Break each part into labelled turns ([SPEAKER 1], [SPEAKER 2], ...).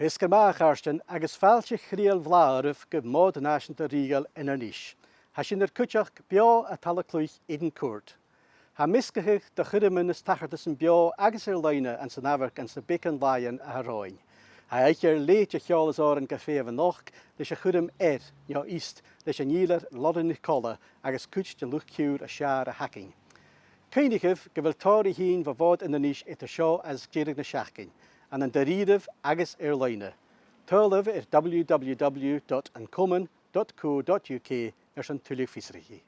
[SPEAKER 1] Fiscar má charstan agus fáilte chríal bhláirh go mód náisiúnta rígal Inverness. Tá sin cuiteach beo a talla clúich iad an Cùirt. Tá miscathe do chuireann is tachtartas an beo agus leine an san abhar an sa bican láin a ráin. Tá éice léite cheolalas áran go féomh nach leis a chuiream neo íst leis an nílar Laren NicColla agus cúit den luchciúr a seaar a hacking. Cynigh go bhfuil táirí hín bh bhád Inverness ita seo as géirigh na seachcin, an daríomh agus leine. Tualah www.ancommon.co.uk ar san tuaigh fiosraí.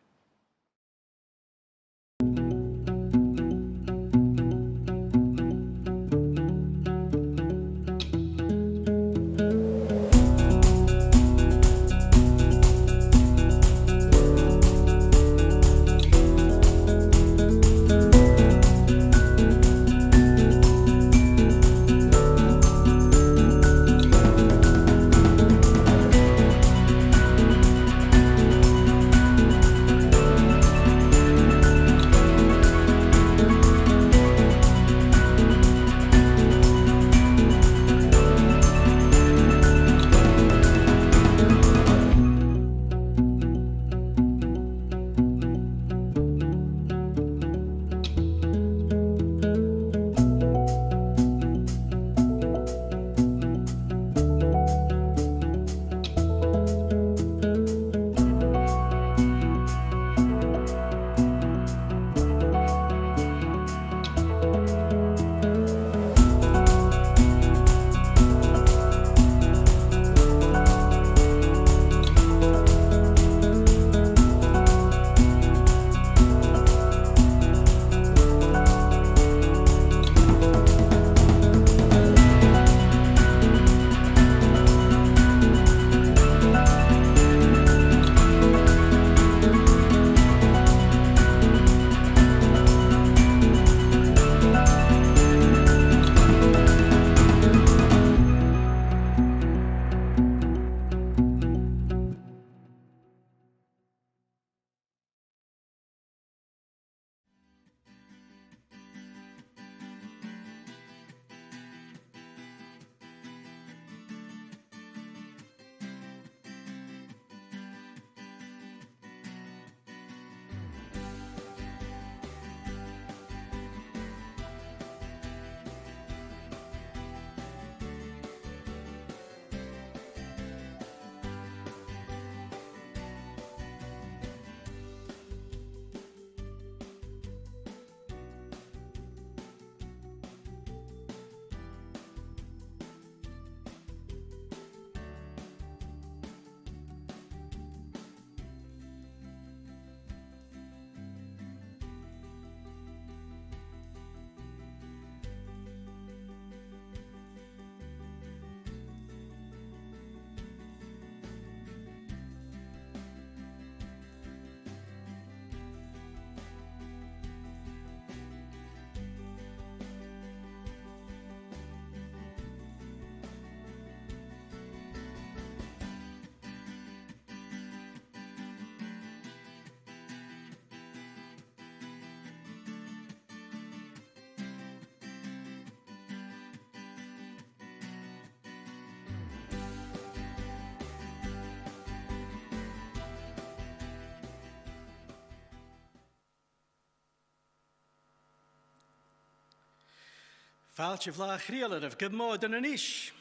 [SPEAKER 1] Fáilte bhlá chríaladh go mód Inverness.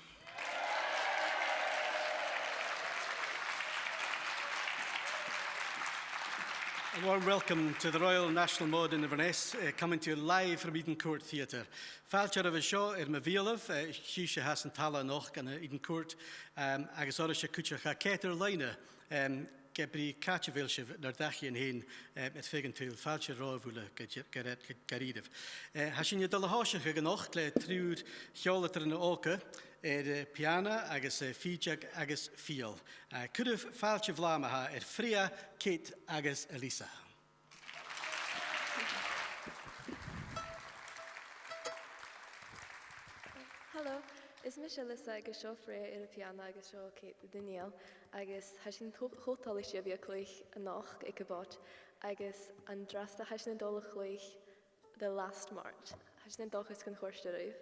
[SPEAKER 1] A warm welcome to the Royal National Mode in Inverness, coming to you live from Eden Cùirt Theatre. Fáilte a bheith seo ar ma bhíalah, síse has an talla noch gan Eden Cùirt, agus ára se cúteach a cétar leine, gebrí catchevil sih nar dachi an hén et fégan túil fáilte rábhúla garídh. Has sin dul háiseach gan noch le trúr cheolatar na óca piana agus fíteag agus fial. Cudh fáilte bhlámatha Fria, Kate agus Elisa.
[SPEAKER 2] Hello, is Elisa agus seo Fria ar piana agus seo Kate Daniel agus hasin hótála sé bhí chluich a nach ag go bot agus an drasta hasin dóla chluich the last March. Hasin dóchas gan chóirste raibh.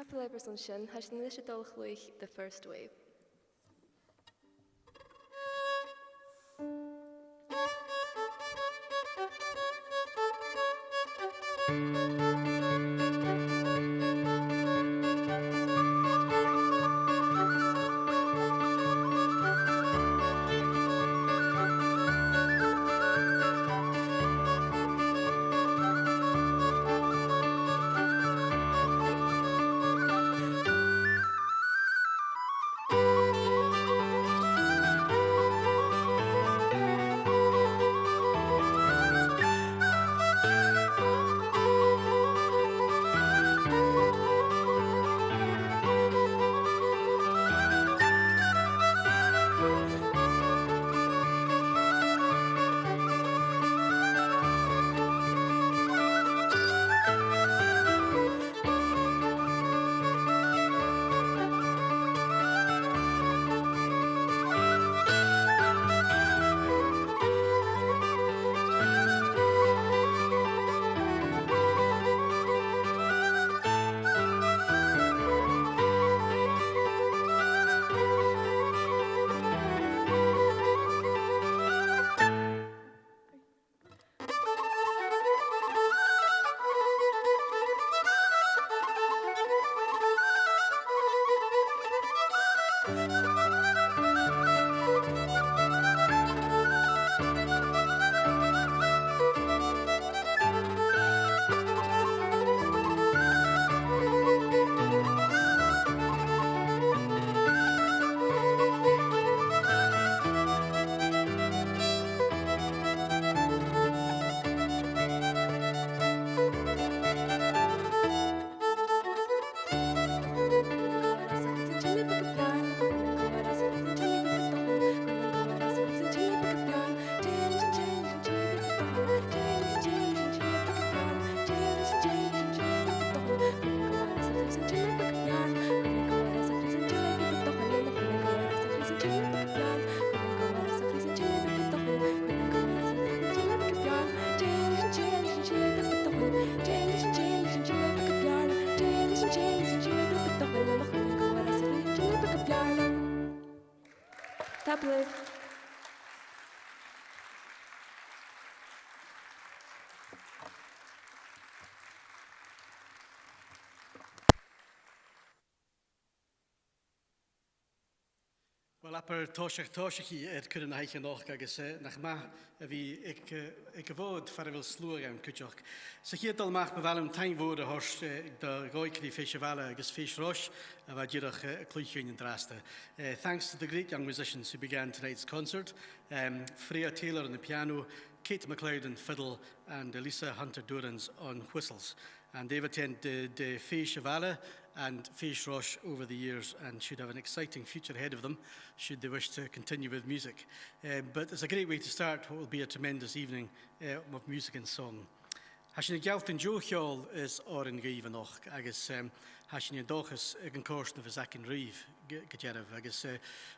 [SPEAKER 2] Tap labors on shin, has an initial dolchluich the first wave. Tablet.
[SPEAKER 1] Wel, apar toisach I Cuirm heiche noch agus nach ma a bhí ag fod farfil slúr an cúteach. So hier dalmach bevalm tain fod a horst da goikri festival agus fish rush a bheit clúisiún in draste. Thanks to the great young musicians who began tonight's concert, Freya Taylor on the piano, Kate MacLeod on fiddle, and Elisa Hunter-Durans on whistles. And they've attended the festival and Fish Rush over the years and should have an exciting future ahead of them should they wish to continue with music. But it's a great way to start what will be a tremendous evening of music and song. Hashin gelt in Jochiol is orin geven och agus hashin dochus ag course of Zach and Reeve Gajerev agus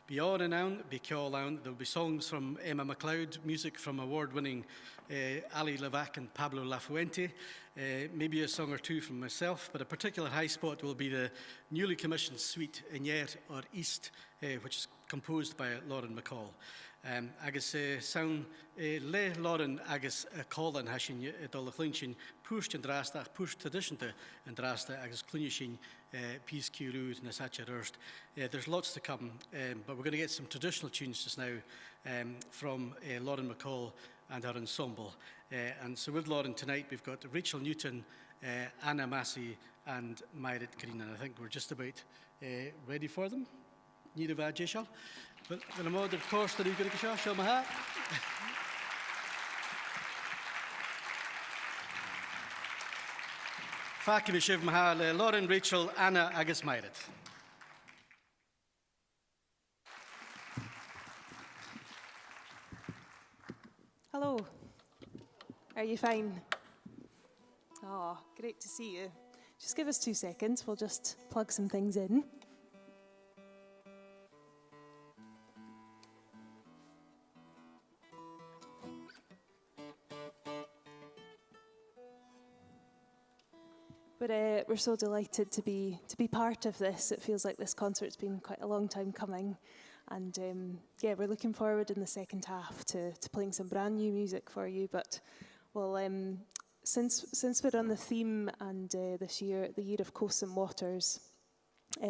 [SPEAKER 1] be orin down be call down. There'll be songs from Emma MacLeod, music from award-winning Ali Levack and Pablo Lafuente, maybe a song or two from myself, but a particular high spot will be the newly commissioned suite Inbhir or East, which is composed by Laren MacColl. Agus sound le Laren agus Colin hashin dol chlinshin pushed and drasta pushed traditionte and drasta agus clinishin peace Cùirt and Nàiseanta Rurst. There's lots to come, but we're going to get some traditional tunes just now from Laren MacColl and her ensemble. And so with Laren tonight we've got Rachel Newton, Anna Massie and Mairearad. And I think we're just about ready for them. Need of Jishal. But the mode of course that you're going to show my hat. Fakim Shiv Mahal, Laren, Rachel, Anna, agus Mairearad.
[SPEAKER 3] Hello. Are you fine? Oh, great to see you. Just give us 2 seconds, we'll just plug some things in. We're so delighted to be part of this. It feels like this concert's been quite a long time coming, and yeah, we're looking forward in the second half to playing some brand new music for you. But well, since we're on the theme and this year, the year of coasts and waters,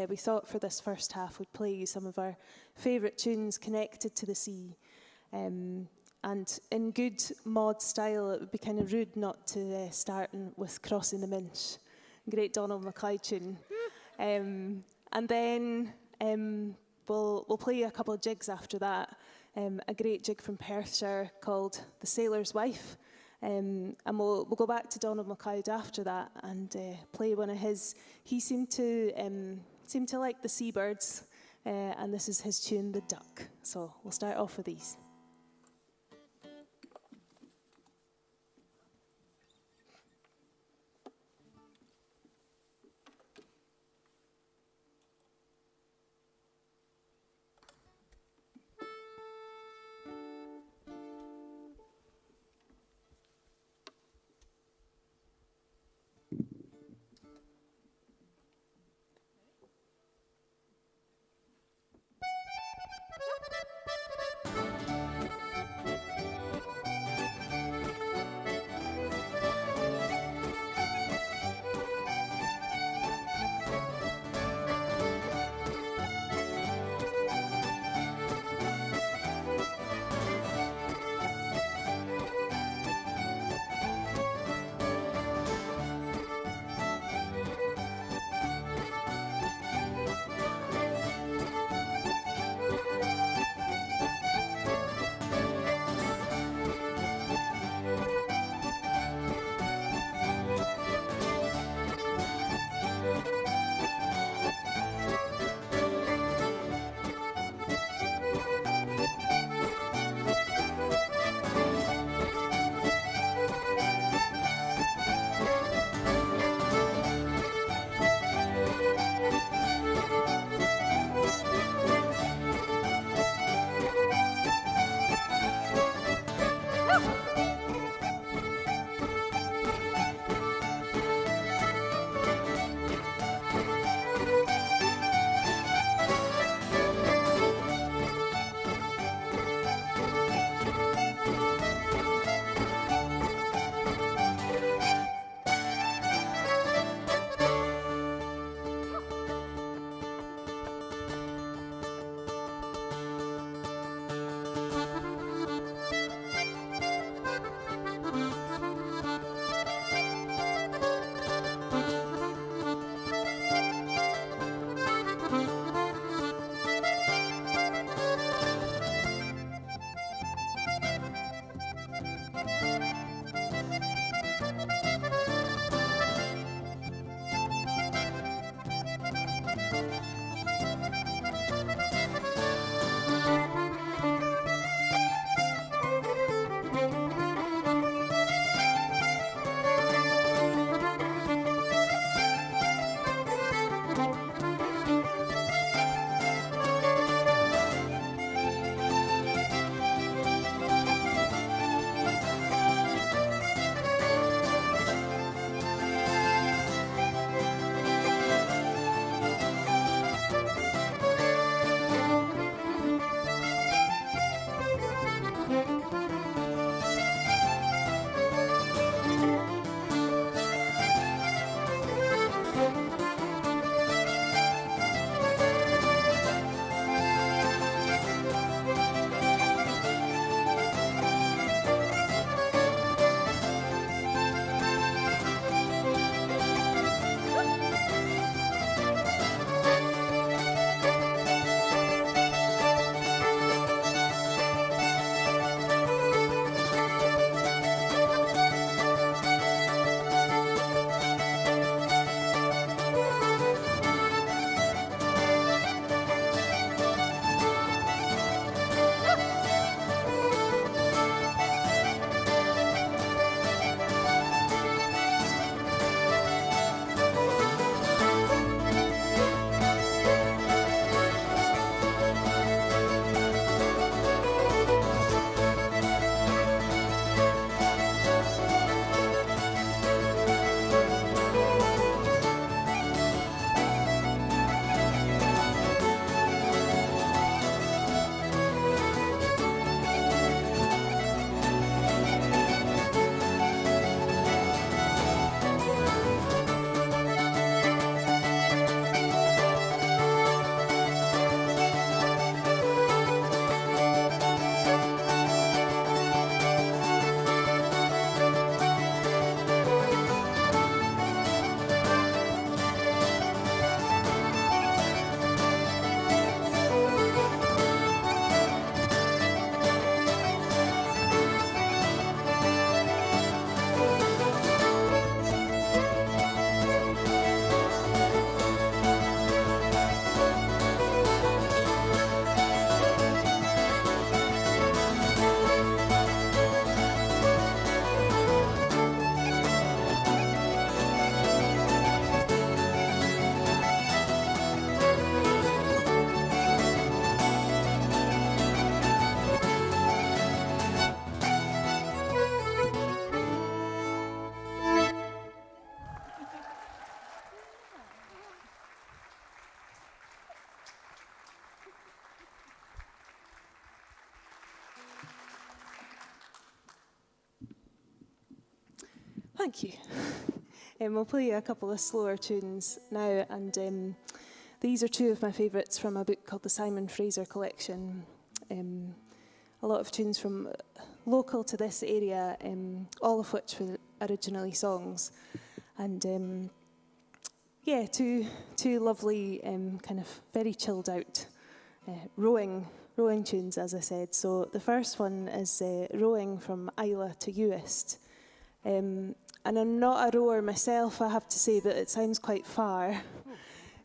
[SPEAKER 3] we thought for this first half we'd play you some of our favourite tunes connected to the sea. And in good mod style, it would be kind of rude not to start with Crossing the Minch, great Donald MacLeod tune. And then we'll play you a couple of jigs after that. A great jig from Perthshire called The Sailor's Wife. And we'll go back to Donald MacLeod after that and play one of his. He seemed to like the seabirds, and this is his tune, The Duck. So we'll start off with these. Thank you. We'll play you a couple of slower tunes now, and these are two of my favourites from a book called the Simon Fraser Collection. A lot of tunes from local to this area, all of which were originally songs. And yeah, two lovely, kind of very chilled out rowing tunes, as I said. So the first one is Rowing from Isla to Uist. And I'm not a rower myself, I have to say, but it sounds quite far.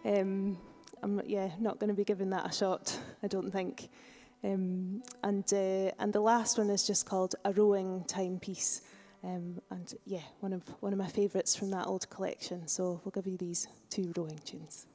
[SPEAKER 3] I'm not going to be giving that a shot, I don't think. And the last one is just called A Rowing Timepiece. And yeah, one of my favourites from that old collection. So we'll give you these two rowing tunes.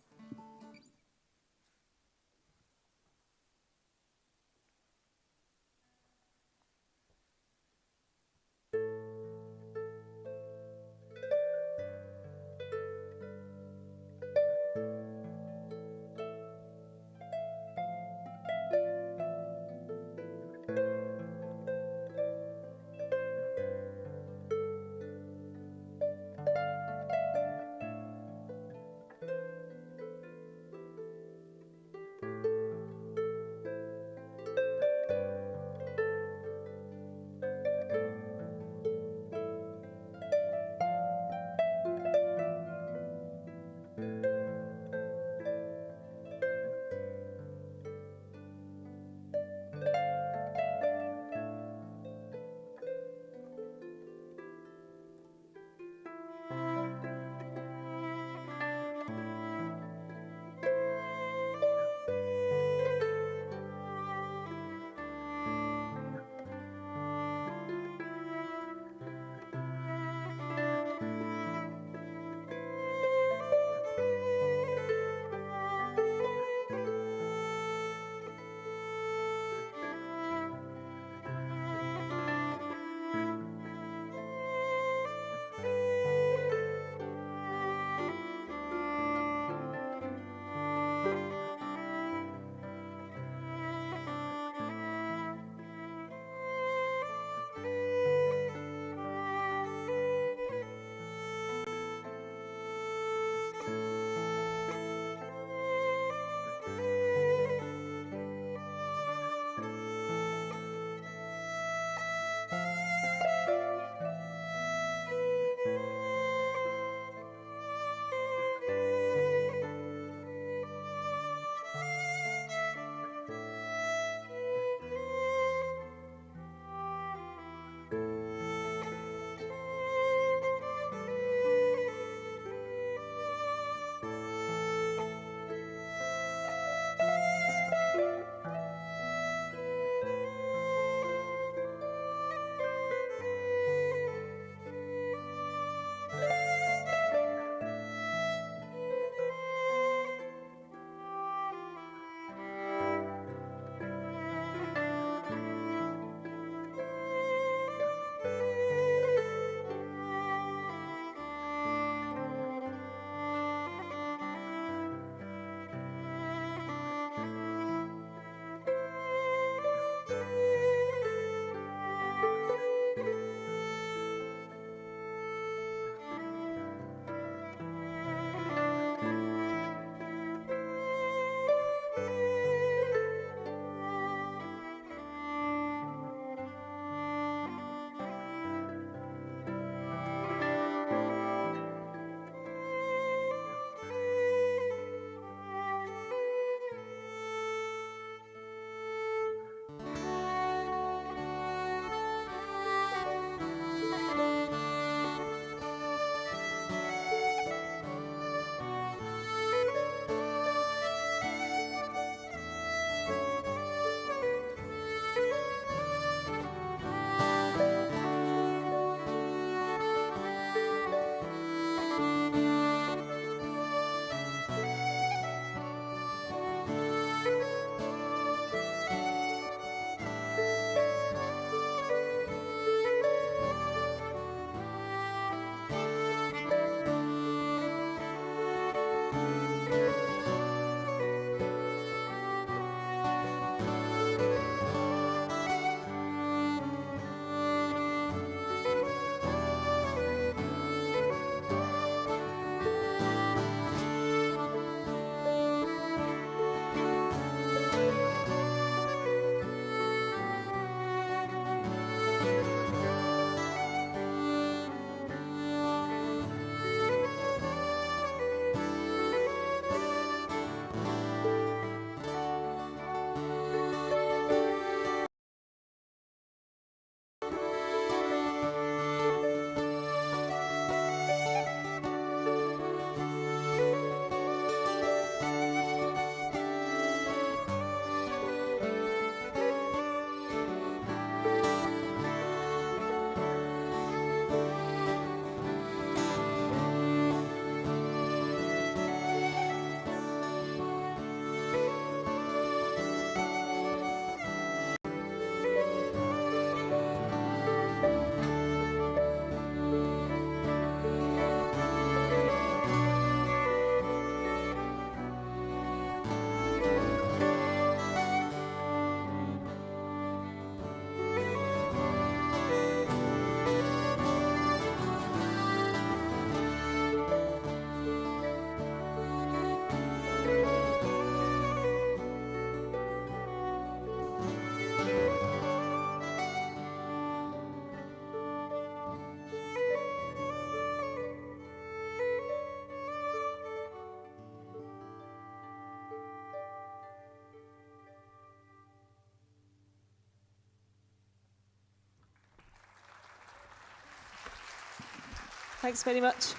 [SPEAKER 3] Thanks very much.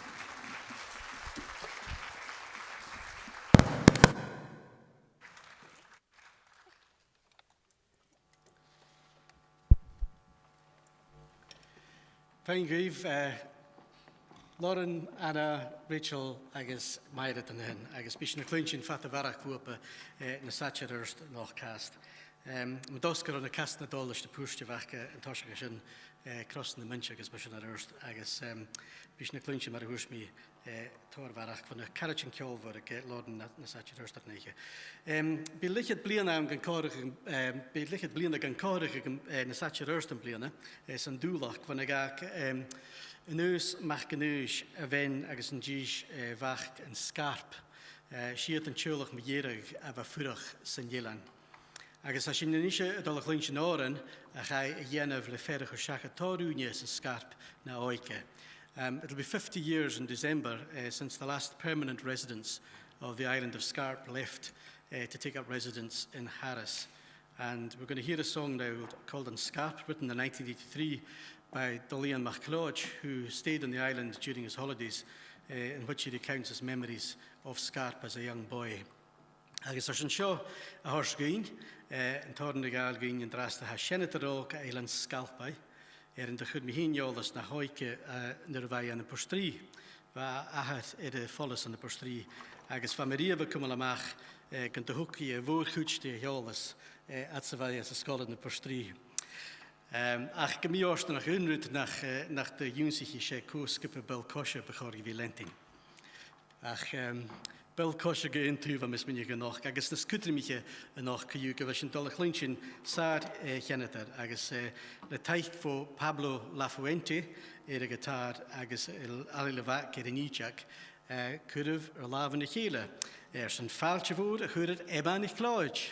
[SPEAKER 1] Fine grief, Laren, Anna, Rachel, agus Mairearad an hen, agus bis na clúinsin fat a bharach fúpa na satcher erst nach cast. Ma doscar an a cast na dólas de púste bhacha an táisiga sin cross na minse agus bis na erst, agus bis na clúinsin mar a hús mi tór bharach van a carachin ceolvar a Laren na satcher erst at neiche. Bí lichad bliana gan córach, bí lichad bliana gan córach na satcher erst an bliana, san dúlach van a gach Inús mach ganúis a bhain agus an díis bhacht an scarp, siad an tiúlach me dhéireg a bheith furach san dhélan. Agus as sin níise a dulach linn sin áran a chai a dhéanamh le ferach o seacha táúne san scarp na oike. It'll be 50 years in December since the last permanent residents of the island of Scarp left to take up residence in Harris. And we're going to hear a song now called On Scarp, written in 1983 by MacLeod, who stayed on the island during his holidays, in which he recounts his memories of Scarp as a young boy. Agus ar sin seo a thors gaoin, an táran na gáil gaoin an drasta ha senataró ka eilan scalpai, an de chud mi híneolalas na hoike nar bhai an na postrí, va ahat de follas an na postrí, agus fa Maria cummal amach gan de húci a bhór chúte heolalas at sa bhai as a scola na postrí. Ach go míorsta nach unrút nach de dúnsaí sé cóscipa belcóise bechóir bhí lentin. Ach belcóise go intú bh mis minne go nach, agus na scutrimiche a nach cíú go bheith sin dulach linn sin sáir cheanatar, agus le taicht fó Pablo Lafuente a gitár agus Levack an níteach cuirbh ar lábhan na chéile. San fáilte bhór a chuirid NicLeòid.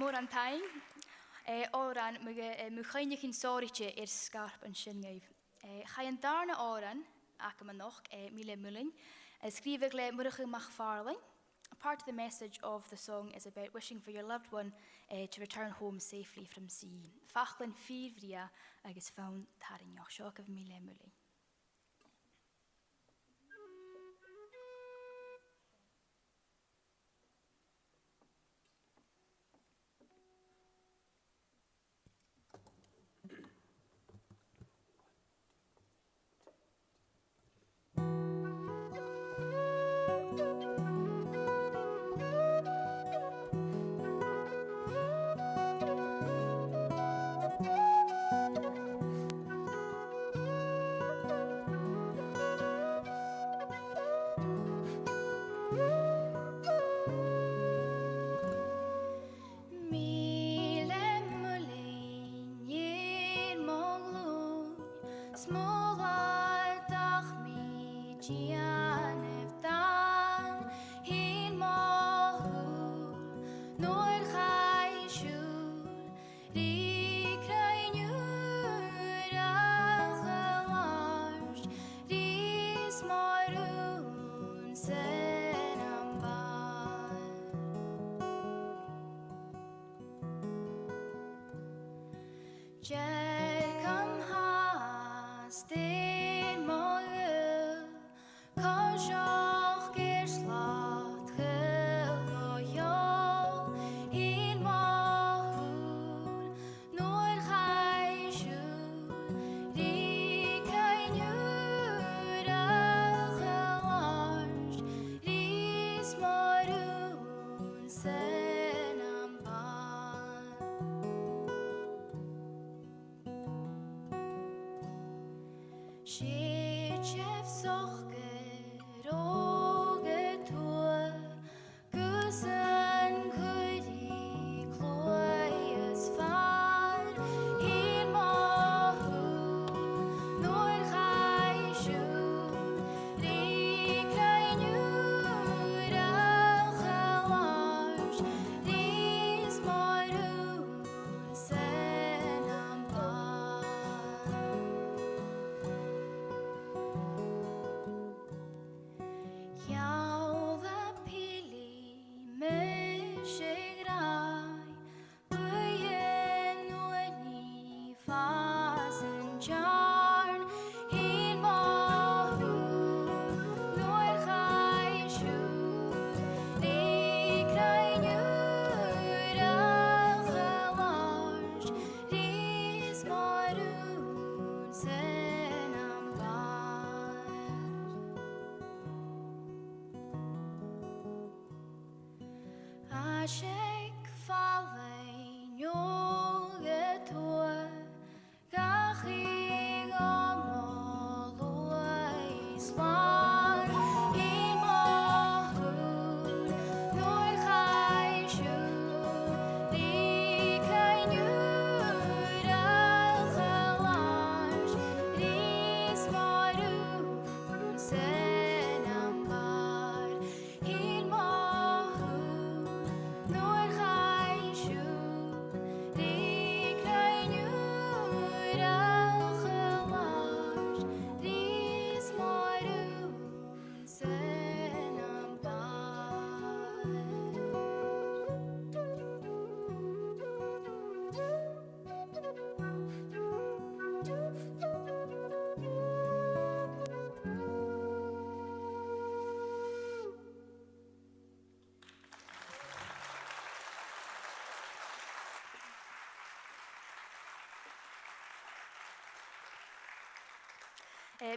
[SPEAKER 4] mór an tain, óran muchainich in sóriche scarp an singaib. Chai an darna óran, ac am anoch, Mile Mullin, skrifig le murach MacFarlane. Part of the message of the song is about wishing for your loved one to return home safely from sea. Fachlin fír agus faun tarin joch shock of Mile Mullin.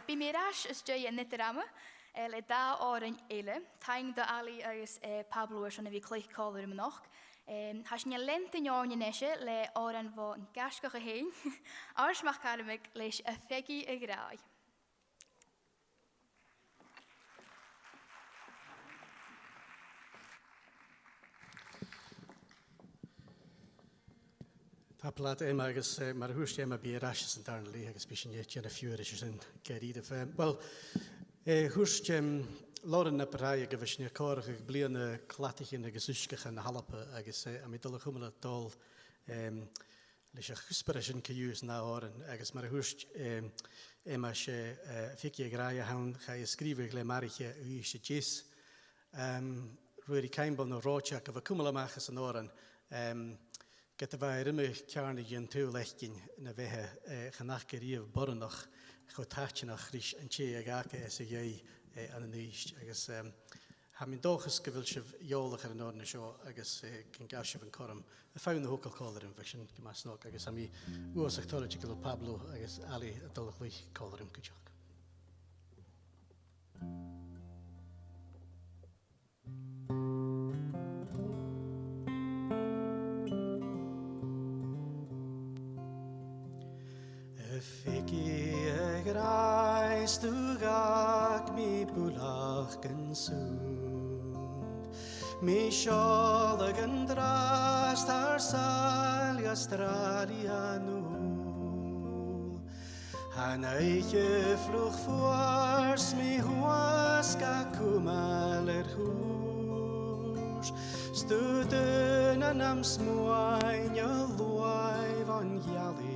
[SPEAKER 4] Bí mé ras is dé an nitarama le dá áran éile, taing da Ali agus Pablo san a bhí cléicáil am nach. Tá sin lenta neáin neise le áran bh an gascoch a héin, ars MacColl leis a feigi a gráid.
[SPEAKER 1] Tá plát agus mar thuúiste a bí ras an darna lí agus bí sin éitina fiúir is an geíad. Well, thuúiste Laren na braai gyfys ni corch ag blian y clatich yn y gysusgach yn halapa agos am I dol chwmla dol leis a chwsparas yn cyws na oren agos mar a hwrst ema se fici ag rai a hawn chai ysgrifig le marich y se gys rwy'r I cainbon o rocha gyfa cwmla machas yn oren gyda fa rymych carnig yn tyw lechgyn na fehe chanach gyrif bornach chod tachinach rys yn che ag aca ys y an y nys, agos ha mi'n dochus gyfil sef iolach ar yn o'r na sio, agos gyn gasio fan Corm. Y ffawn na hwcal colar yn fysyn gymasnog, agos am I wos a'ch torach gyda Pablo, agos Ali a dolach wych colar yn gydioch. Fiki ag reis du gag mi bwlach gyn sŵnd Mi siolag yn drast ar sal I Australia nŵl Han eich y fflwch ffwars mi hwas ga cwmal hwrs Stwdyn yn am smwain y lwaif o'n ialig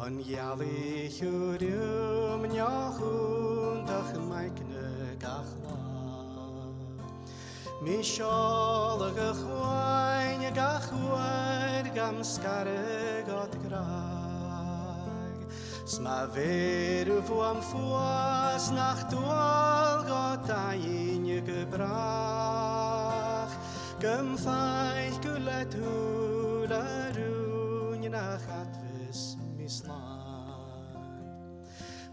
[SPEAKER 1] On jali hwriwm niachwn dach maicne gachla Mi siolag y chwain y gachwair gam sgareg od graig Sma ferw fwam ffwas nach dwal god dain y gybrach Gymffaith gwlet hwyl a rŵn nach adfys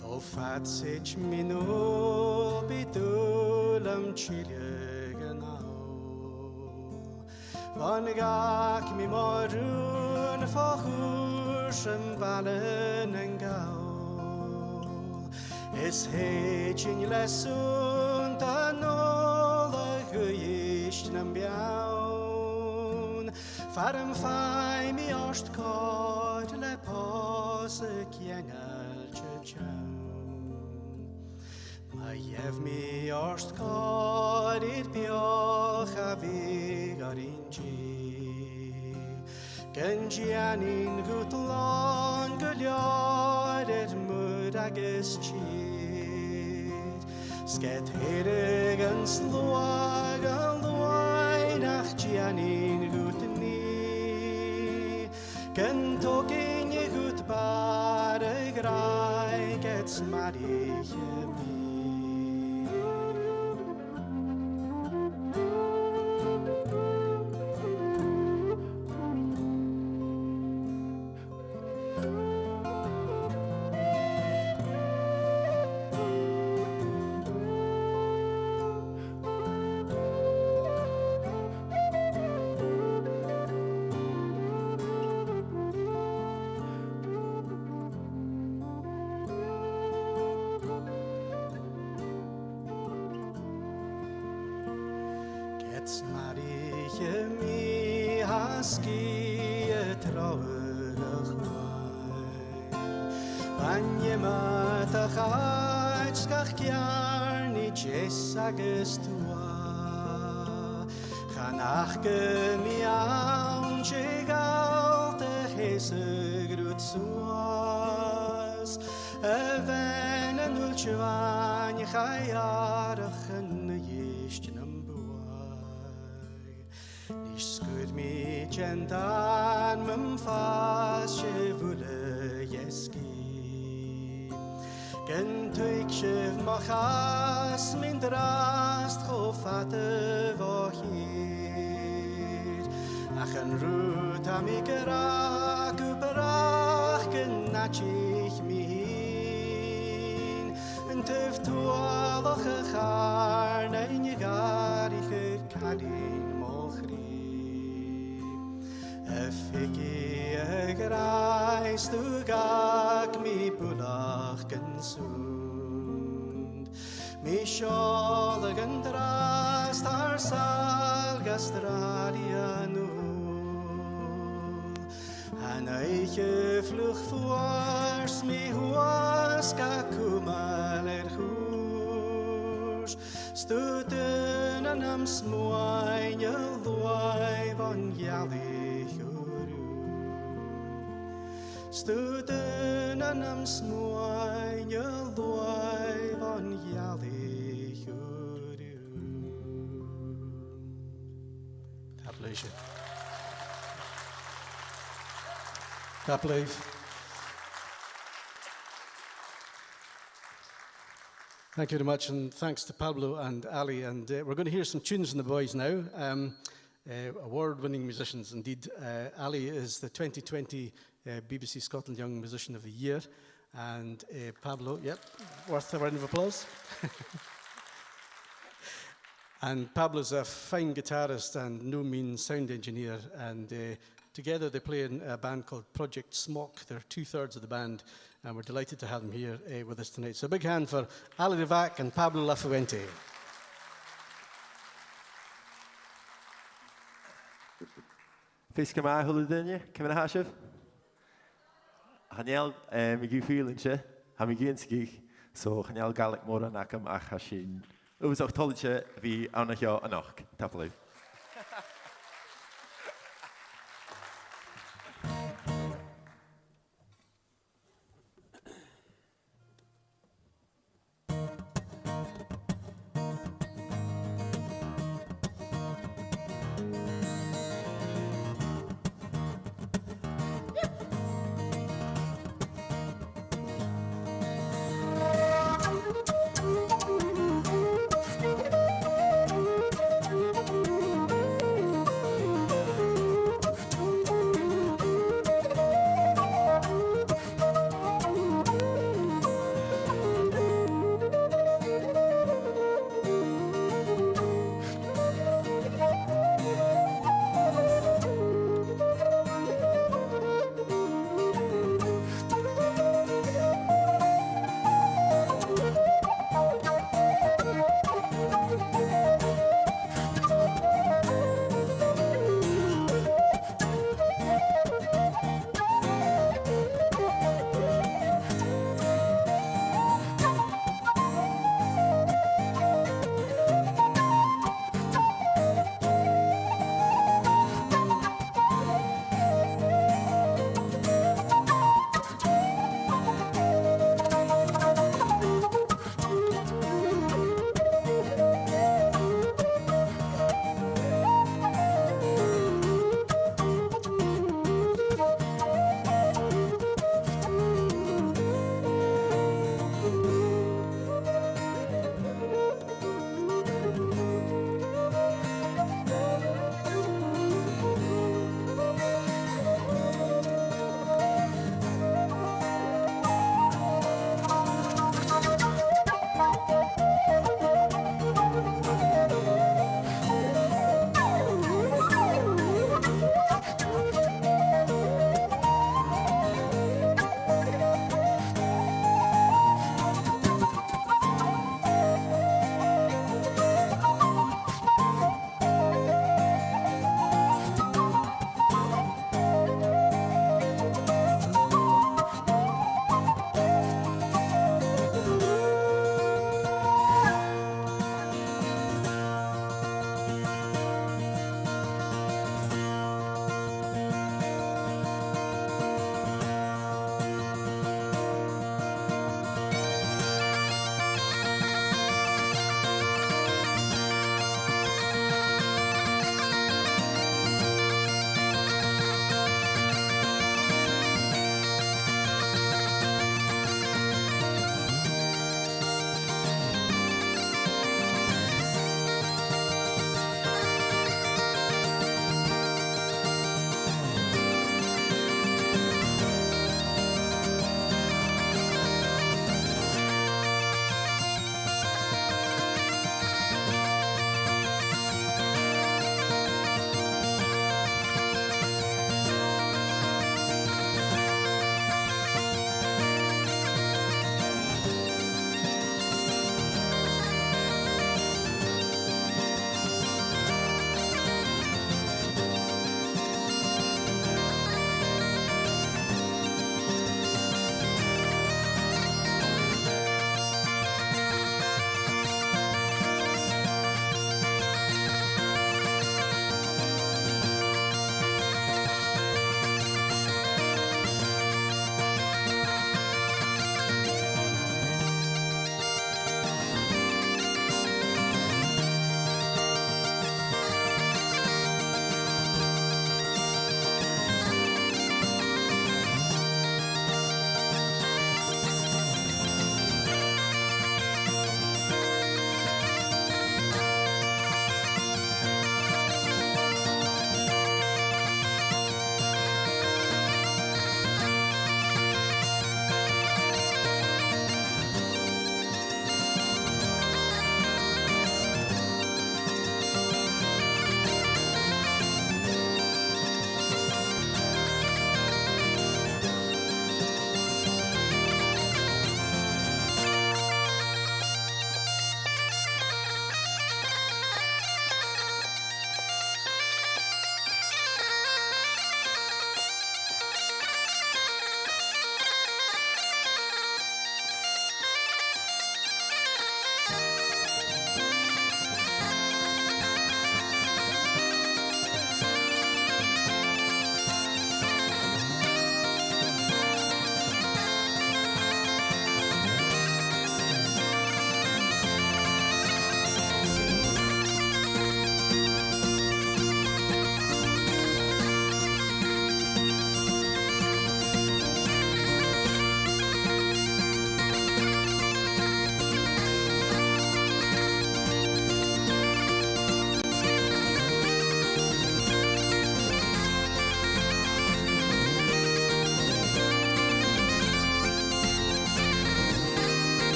[SPEAKER 1] Chofat sech minol bidul am chiliag an awl Van gach mi morun fachurs am balen an gawl Is hechin lesun tan ol a gwyisht nam biawn Farm fai mi orst cod le pos y ciengel chawn Ma jef mi orst cod i'r bioch a fig ar un gi Gyn gianin gwtlon gylior mwyd agus chyd Sget herig yn slwag a lwain ach gianin gwtlon Gyn togyn y gwt bar y graig et smarich y mi. Agus tua Chanach gymiawn Chigalt y ches y grwt swas Y fen yn ulchwan Chaiarach yn y ysg yn bwai Nis sgwyd mi gendan Mymfas Chefwle ysgu Gyntyig sef mochas Min drast chofat y fo hir Ach yn rwt am I gyrach Gwbrach gynnachich mi hun Yn tyftwaloch y charn Ein y garich y cadin mochri Y ffigi y grais Dwgag mi bwlach gynswnd Mi siolag yn drast ar salg Australia nŵl Han eich y fflwch ffwars
[SPEAKER 5] mi huasca cumal hús. Stuten an am smoain y lwaif on iali hwrw. Stuten an am smoain y lwaif on iali hwrw. Tableisio. Tableif. Thank you very much, and thanks to Pablo and Ali. And we're going to hear some tunes from the boys now. Award-winning musicians, indeed. Ali is the 2020 BBC Scotland Young Musician of the Year. And Pablo, yep, worth a round of applause. And Pablo's a fine guitarist and no mean sound engineer. And together they play in a band called Project Smock. They're 2/3 of the band. And we're delighted to have them here with us tonight. So a big hand for Ali Levack and Pablo Lafuente.
[SPEAKER 6] Fiske mij hulde dinje, kan we naar huis? Haniel, ik geef feelingje, heb ik eens gek, zo Haniel galak morgen nakam achashin. Het was ook tolletje wie aan het jaar en nog, tapelijk.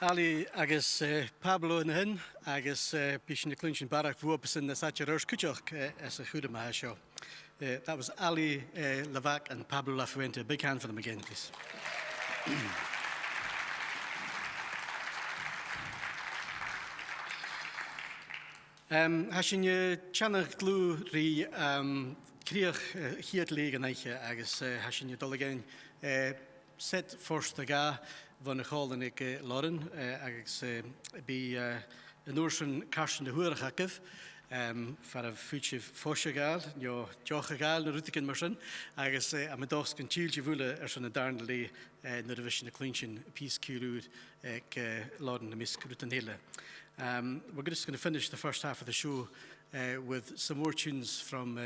[SPEAKER 5] Ali agus Pablo in hin, agus bísin na clúin barach bhuapas in na saite rurs cúteach as a chuda maha show. That was Ali, Levack and Pablo Lafuente. A big hand for them again, please. Hashin je chanach glú rí críoch chiad lé an eiche agus hashin je dul again set first the ga van MacColl and Laren agus bí an úrsin carsin de huarach acif far a fuitíh fóisigáil, jo deochagáil na rútaigin mar sin, agus am a dos gan tíiltí bhúla sin na darna lé na a bhís na clínsin pís cúrúd Laren na mis cúrút an héile. We're just going to finish the first half of the show with some more tunes from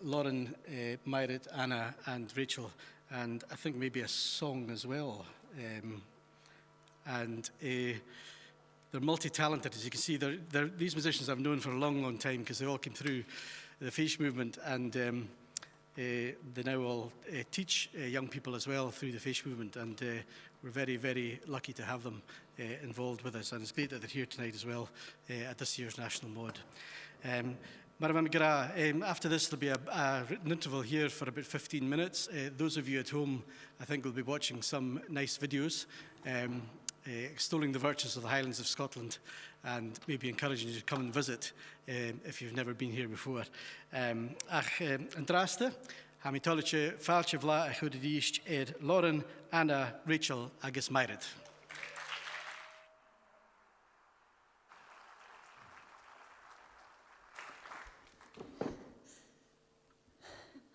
[SPEAKER 5] Laren, Mairearad, Anna and Rachel, and I think maybe a song as well. They're multi-talented, as you can see. These musicians I've known for a long, long time because they all came through the Fish movement, and they now all teach young people as well through the Fish movement, and we're very, very lucky to have them involved with us, and it's great that they're here tonight as well at this year's National Mod. After this, there'll be a written interval here for about 15 minutes. Those of you at home, I think, will be watching some nice videos extolling the virtues of the Highlands of Scotland, and maybe encouraging you to come and visit if you've never been here before. An draste, ha mi toliche fáilte bhla a chud díist Laren, Anna, Rachel agus Mairearad.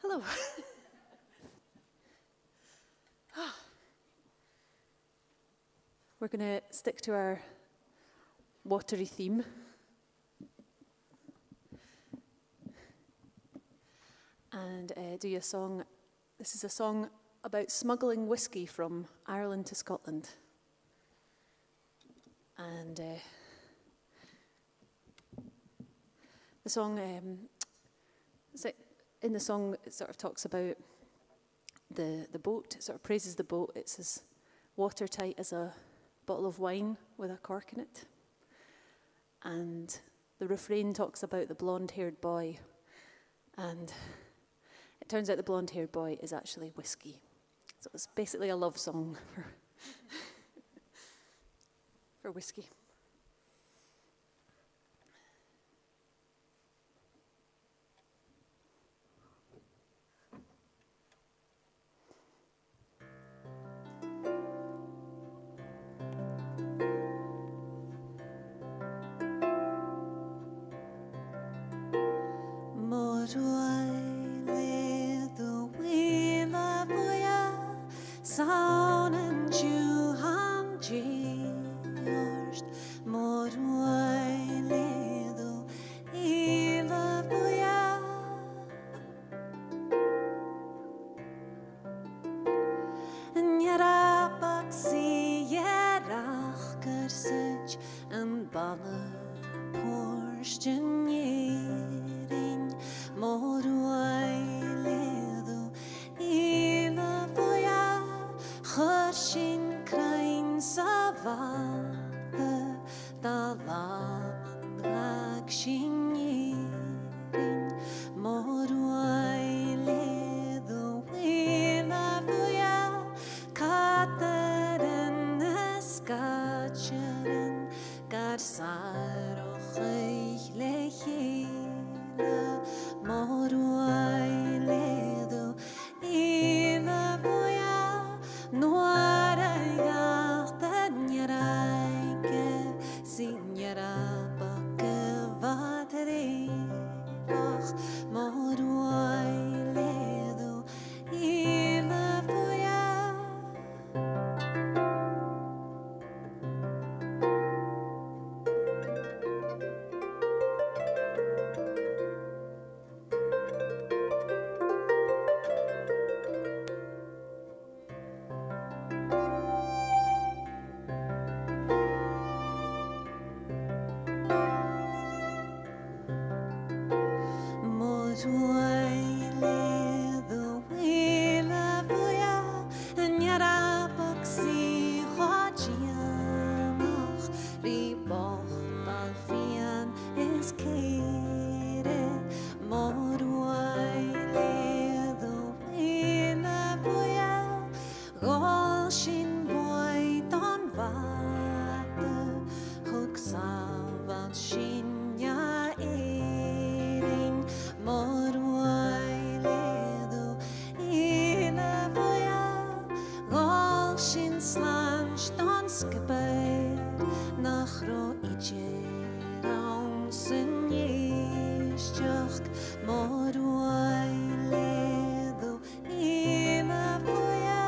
[SPEAKER 7] Hello. We're going to stick to our watery theme. And do a song. This is a song about smuggling whiskey from Ireland to Scotland. And the song, in the song, it sort of talks about the boat. It sort of praises the boat. It's as watertight as a bottle of wine with a cork in it. And the refrain talks about the blonde-haired boy. And it turns out the blonde-haired boy is actually whiskey. So it's basically a love song for whiskey. Bhí bocht al fian is céire mór leadú ina bhuiá gáil sin bhaid an bhata thug sábhail sinne éireann mór leadú ina bhuiá gáil sin sláinte don scabeir nach ró idir an san níisteach mór leadú ina bhuiá.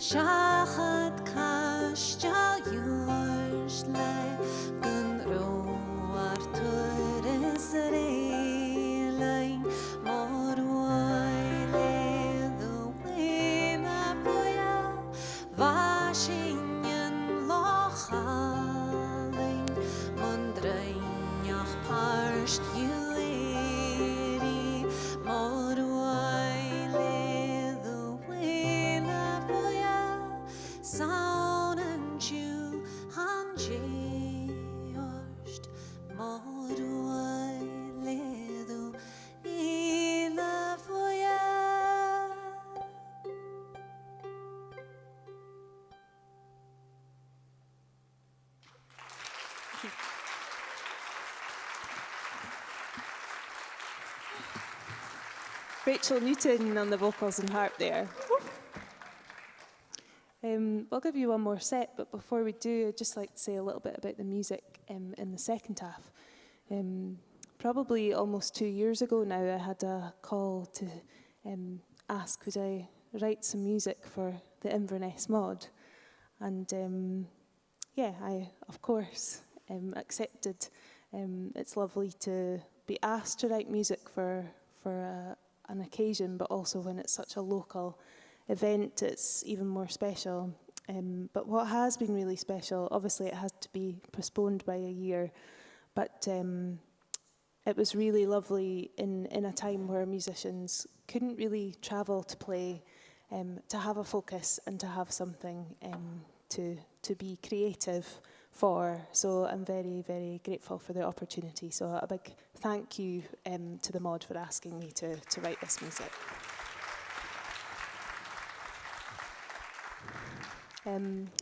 [SPEAKER 7] Shachad castal yours lay gun roar turis reilein mor the wina boya vashingen lochalein mondreinach parst yueri mor Sound and Jew and Georged Morway Ledu Ila Foya.
[SPEAKER 3] Rachel Newton on the vocals and harp there. We'll give you one more set, but before we do, I'd just like to say a little bit about the music in the second half. Probably almost 2 years ago now, I had a call to ask would I write some music for the Inverness mod. And yeah, I, of course, accepted. It's lovely to be asked to write music for an occasion, but also when it's such a local event, it's even more special. But what has been really special, obviously it had to be postponed by a year, but it was really lovely in a time where musicians couldn't really travel to play, to have a focus and to have something to be creative for. So I'm very, very grateful for the opportunity. So a big thank you to the mod for asking me to write this music.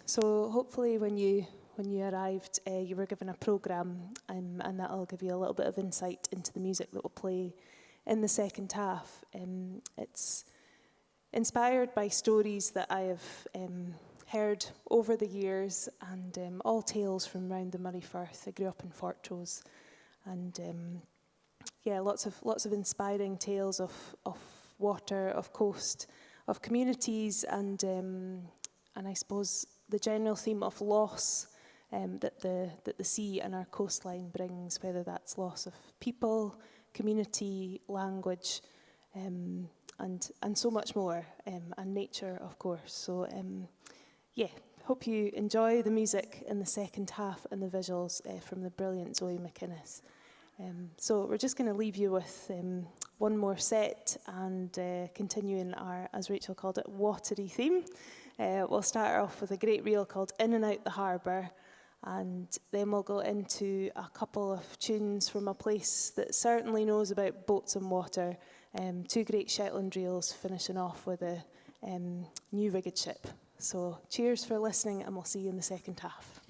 [SPEAKER 3] So hopefully when you arrived, you were given a programme, and that'll give you a little bit of insight into the music that will play in the second half. It's inspired by stories that I have heard over the years, and all tales from round the Moray Firth. I grew up in Fortrose, and yeah, lots of inspiring tales of water, of coast, of communities, and I suppose the general theme of loss that the sea and our coastline brings, whether that's loss of people, community, language, and so much more, and nature, of course. So yeah, hope you enjoy the music in the second half and the visuals from the brilliant Zoe McInnes. So we're just going to leave you with one more set and continuing our, as Rachel called it, watery theme. We'll start off with a great reel called In and Out the Harbour, and then we'll go into a couple of tunes from a place that certainly knows about boats and water. 2 great Shetland reels, finishing off with a new rigged ship. So cheers for listening, and we'll see you in the second half.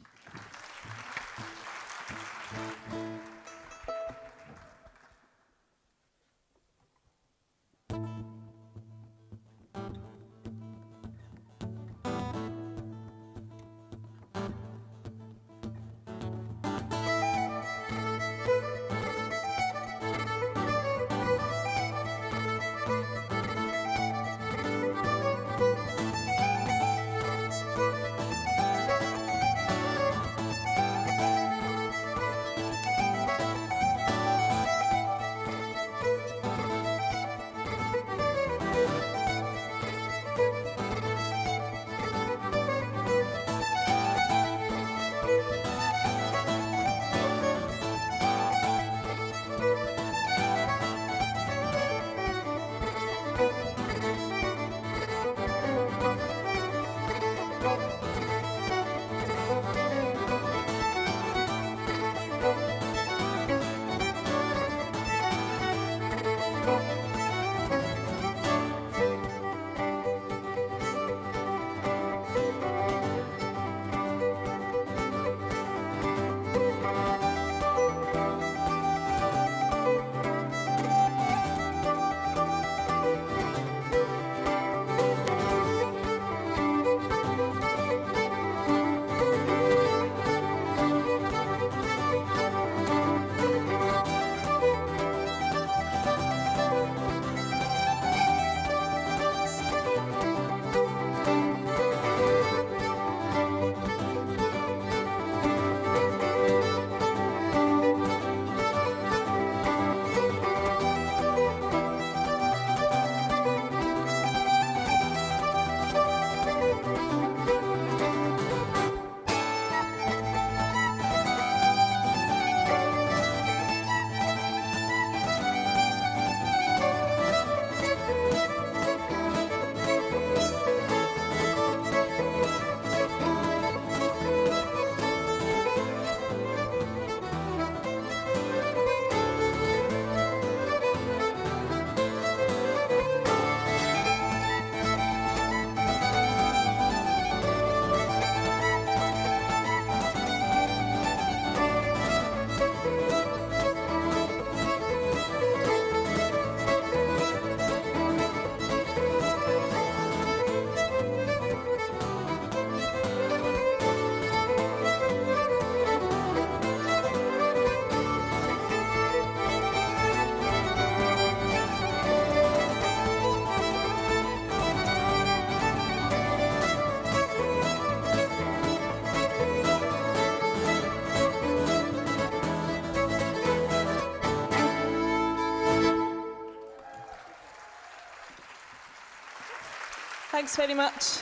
[SPEAKER 3] Thanks very much.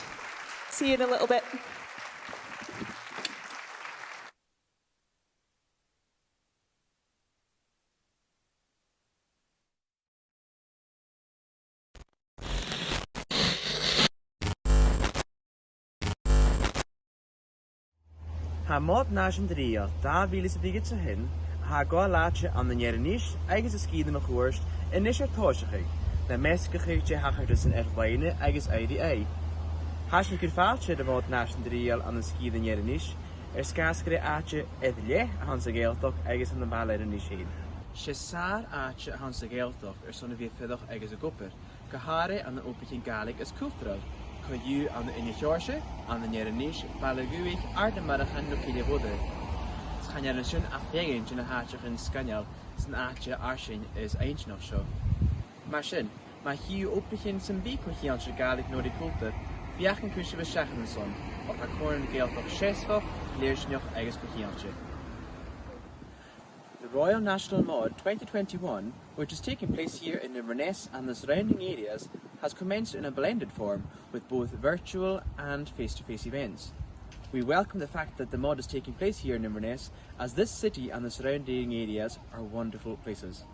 [SPEAKER 3] See you in a little bit.
[SPEAKER 8] Ha mod Nàiseanta da bhílis a bhígad sa hin, ha gá láte an na Inverness agus a scíad a chuirst in is táiseach na meascacha de hachartas an Erhhaine agus IDA. Has na Cùirt de mod Nàiseanta an na scíad an Inverness scascre áte le a hans a Gaeltach agus an na Bhaile an Níos. Se sár áte a hans a Gaeltach sonna bhí fidach agus a gopur, go háire an na opachin Gaelic as cultural. Could an the Inbhir, an the Inverness, Balaguig, Art and Marachan no Levack. Scanyaration a fegin in a hatcher in Scanial, San Archer Arshin is ancient of show. Mashin, my hue opichin some beak with Yansha Gaelic Nordic culture, Biachan Kush of a Shachan son, of a corn gale of Shesfo, Leirshnoch Agus Kuhianche. The Royal National Mod 2021, which is taking place here in Inverness and the surrounding areas, has commenced in a blended form with both virtual and face-to-face events. We welcome the fact that the mod is taking place here in Inverness, as this city and the surrounding areas are wonderful places.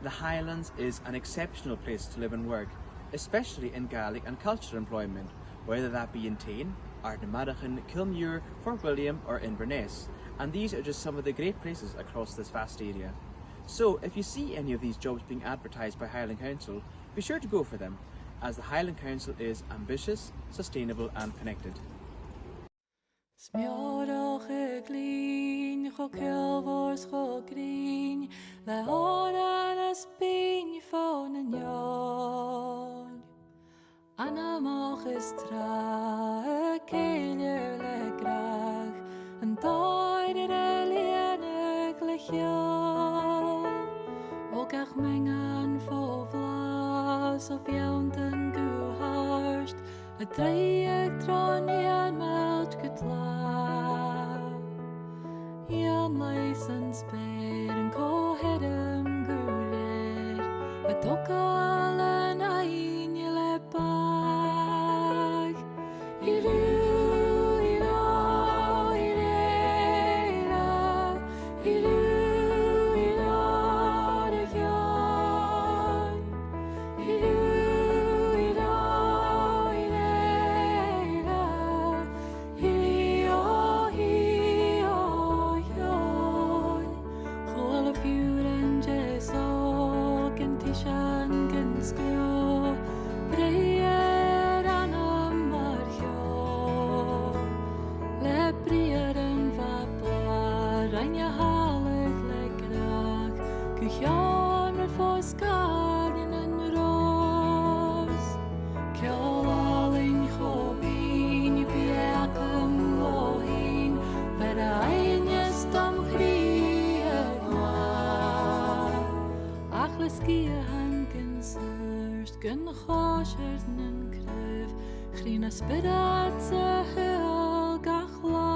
[SPEAKER 8] The Highlands is an exceptional place to live and work, especially in Gaelic and cultural employment, whether that be in Tain, Ardnamarachen, Kilmuir, Fort William or Inverness, and these are just some of the great places across this vast area. So if you see any of these jobs being advertised by Highland Council, be sure to go for them, as the Highland Council is ambitious, sustainable and connected.
[SPEAKER 9] Smjorach glin, go kilvors go green, le horan as pin van een jaar. Anna mag is tra, keler le graag, en tijder lenig lichtjaar. Ook echt mengen voor vlas of jounten geharst, het traject tron je melk getlaag. Jan leisen speer en koherem guler, het ook al een ein je lepag. Speratse heel gachla.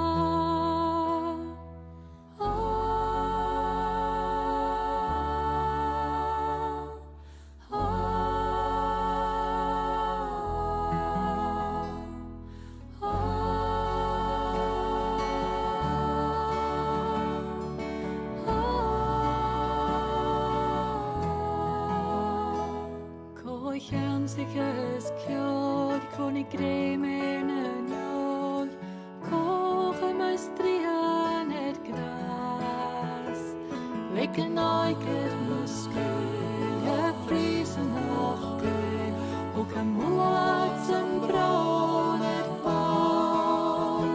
[SPEAKER 9] Koichansiges kjord, konig gremer nønjol, koche maestrian et gras. Lekken oiker muskel, je friesen ochkel, ook hem mullat som braun et bal.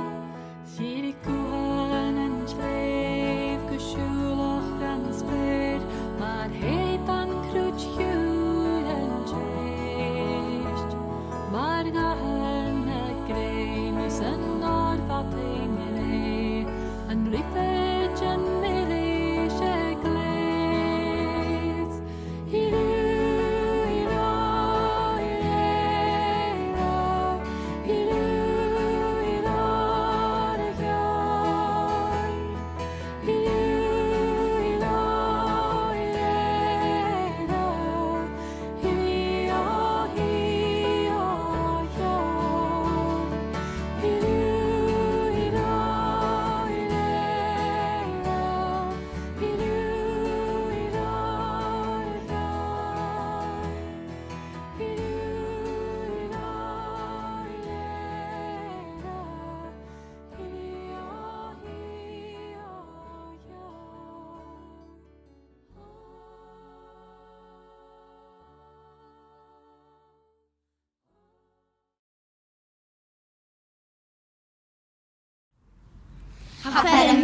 [SPEAKER 9] Sierik kuhan en sleef, gesjuloch en spert, maar heet an krutschju.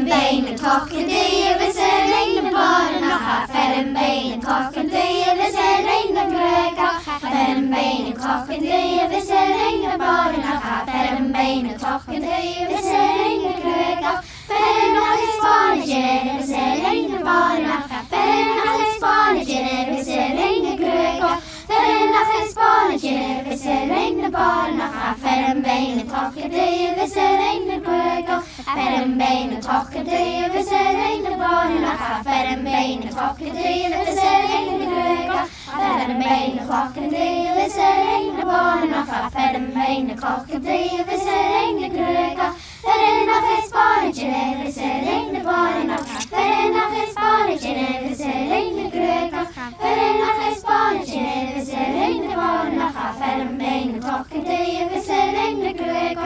[SPEAKER 10] Ferm bein and talking to you, is a rain the bar and a Ferm bein and talking to you, is a rain the Greg, Ferm bein and talking to you, is a rain the bar and a Ferm bein and talking to you, is a rain the Greg, Ferm not his Spanish in it, is a rain the bar and a Ferm not his Spanish in it, is a rain the Greg, Ferm not his Spanish in it, is a rain the bar and a Ferm bein and talking to you, is a rain the Greg, Ferm bein and talking to you, is a rain the bar and a Ferm bein and talking to you, is a rain the Greg, Ferm bein and talking to you, is a rain the bar and a Ferm bein and talking to you, is a rain the Greg, Ferm not his Spanish in it, is a rain the bar and a Ferm not his Spanish in it, is a rain the Greg, Ferm not his Spanish in it, is a rain the bar and a Ferm bein and talking to you, is a rain the Greg.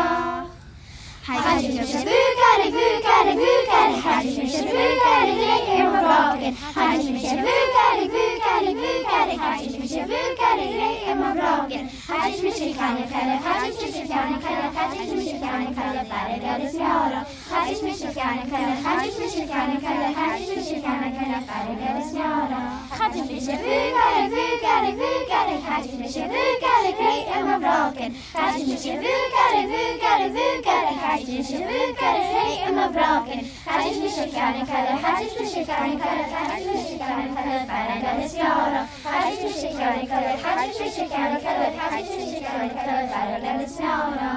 [SPEAKER 10] Hadis misje vukari, vukari, vukari, hadis misje vukari, grey and broken. Hadis misje vukari, vukari, vukari, hadis misje vukari, grey and broken. Hadis misje kane kale, hadis misje kane kale, hadis misje kane kale, bare gadis yara. Hadis misje kane kale, hadis misje kane kale, hadis misje kane kale, bare gadis yara. Hadis misje vukari, vukari, vukari, hadis misje vukari, grey and broken. Hadis misje vukari, vukari, vukari, hadis misje vukari, grey and broken. Hadis misje kane kale, hadis misje kane kale, hadis misje kane kale, bare gadis yara. Hadis misje kane kale, hadis misje kane kale, hadis misje kane kale, bare gadis yara.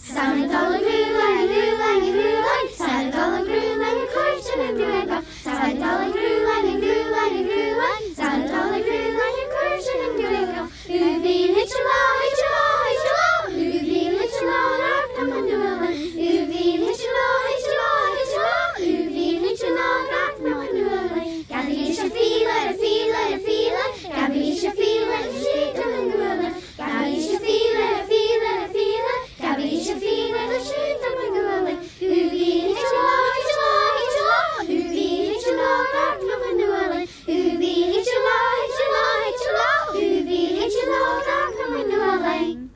[SPEAKER 10] Sound a dollar grueling, grueling, grueling. Sound a dollar grueling, Cùirt and grueling. Sound a dollar grueling, grueling, grueling. Sound a dollar grueling, Cùirt and grueling. Ubi litchla, litchla, litchla. Ubi litchla, raknam and grueling. Ubi litchla, litchla, litchla. Ubi litchla, raknam and grueling. Gabi isha feel it, feel it, feel it. Gabi isha feel it, sheet and grueling. Gabi isha feel it, feel it, feel it. Gabi isha feel it, sheet and grueling. Ubi litchla, litchla, litchla. Ubi litchla, raknam and grueling. Ubi litchla, litchla, litchla. Ubi litchla, raknam and grueling.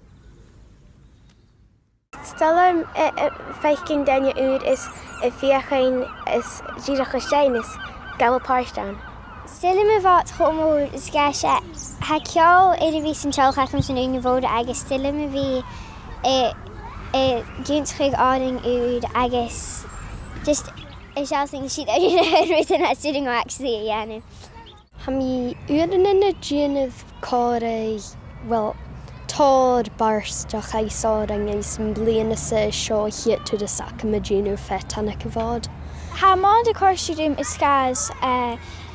[SPEAKER 11] Stallar feikin daine úd is fiachain is ddíreach stein is galapáirstein.
[SPEAKER 12] Stille me bhat chomór is gaise ha ceol idir bhí san teolchacham san úna bhóda agus stille me bhí gúntchuig áing úd agus just is sealsing siad rutain at sitting ó actually a dhéanamh.
[SPEAKER 11] Ha mí údan ina dúanamh córa well Tór barsteach aisáring is an bliana sa seo hiat to the sacamagino fetana cavod.
[SPEAKER 13] Ha má de cóisiúm is scás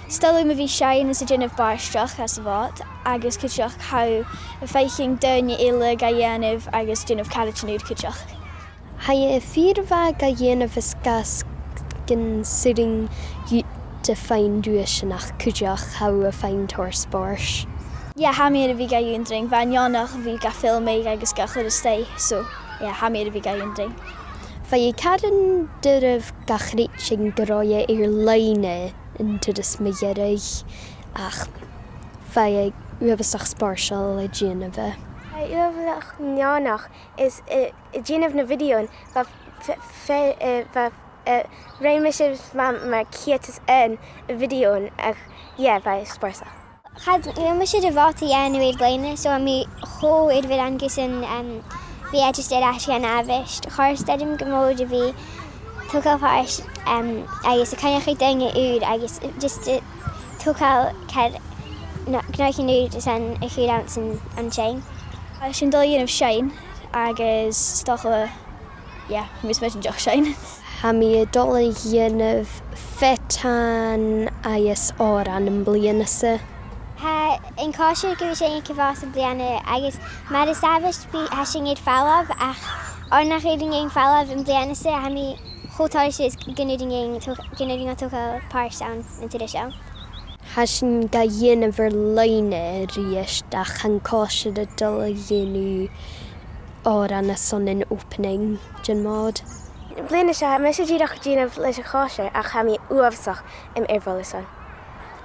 [SPEAKER 13] stalú me bhí sein is a dginmh barsteach as bhat agus cuteach how a feiching daine ile ga dhéanamh agus dginmh caratanúd cuteach.
[SPEAKER 11] Ha a fíormha ga dhéanamh is gas gin sitting de féin dúisinach cuteach how a féin tór spárs.
[SPEAKER 13] Yeah, ha mi a bhí ga dúndring, bhain neannach bhí ga filmé agus ga chud stay, so yeah, ha mi a bhí ga dúndring.
[SPEAKER 11] Fa cadan dyrf gachreaching groia leine into the smegerig ach fa uabasach sparsal a Geneva.
[SPEAKER 12] Uabasach neannach is a Geneva na video va Raimish mar kietas in a video ach yeah va sparsa.
[SPEAKER 14] Had me should have bought the annual blindness, so I'm whole it with Angus and we just did actually an avish. Horse did him go to be took up horse. I guess a kind of thing it I guess just took out cat not can do just an a few ounce and chain.
[SPEAKER 13] I should do you of shine. I guess stock yeah, Miss Merchant Josh shine.
[SPEAKER 11] Hami a dollar yen of fetan is or an blianasa.
[SPEAKER 14] In caution go sé cefás an bliana agus mar is savist bí hasing éid fallab ach ornach réding éon fallab an bliana sa ha mi chotáir sé gynúding a tucha páir an into the show.
[SPEAKER 11] Hasing ga dhéanamh leine ríist ach an caution a dul dhéanú or an a son in opening Jan Maud.
[SPEAKER 12] Bliana se ha me sé ddíreach dhéanamh leis a cháise ach ha mi uamhsach im irholasan.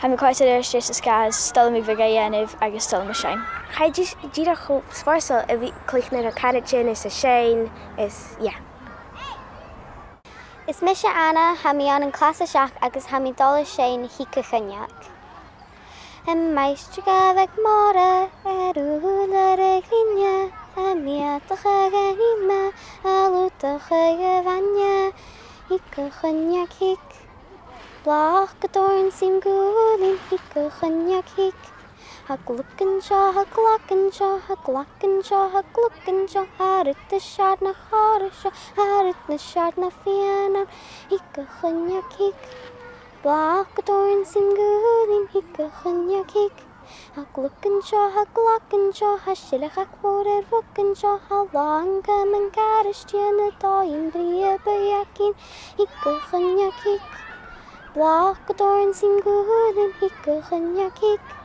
[SPEAKER 13] I'm quite just a scars, still me Vigayanov, I guess still me shine.
[SPEAKER 12] I just did a whole sparsel if we click on a carrot is a shine is yeah. Is Nàiseanta ha mí an clasa seach agus ha mí dul sé hiice chuneach. Meistre gabhah mára úla a glinne a miatacha ganime a lútacha a bhaine hiice chuneach hiic. Blach go dorn sim gúlín hiice chuneach hiic. Ha glucan seo, ha glaccan seo, ha glaccan seo, ha glucan seo, harit na siad na chora seo, harit na siad na fianam, hiice chuneach hiic. Blach go dorn sim gúlín hiice chuneach hiic. Ha glucan seo, ha glaccan seo, ha sileach a cwr ar rucan seo, ha langa man garistio na dáin bria bayacin, hiice chuneach hiic. Blach go dorn sim gúlín hiice chuneach hiic.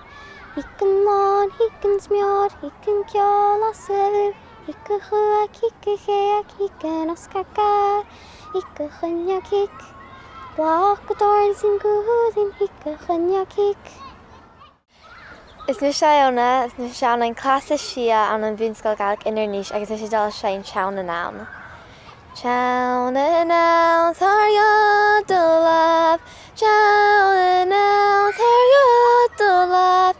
[SPEAKER 12] Hiicean lán, hiicean smiod, hiicean ceol a sylw, hiice chuach, hiice cheach, hiicean oscacar, hiice chuneach hiic. Blach go dorn sim gúlín hiice chuneach hiic.
[SPEAKER 15] Is Nàiseanta an clasa sia an an bhúnscoil Gaelic Inverness agus is dal sé teanna nán. Teanna nán tar go dulab, teanna nán tar go dulab.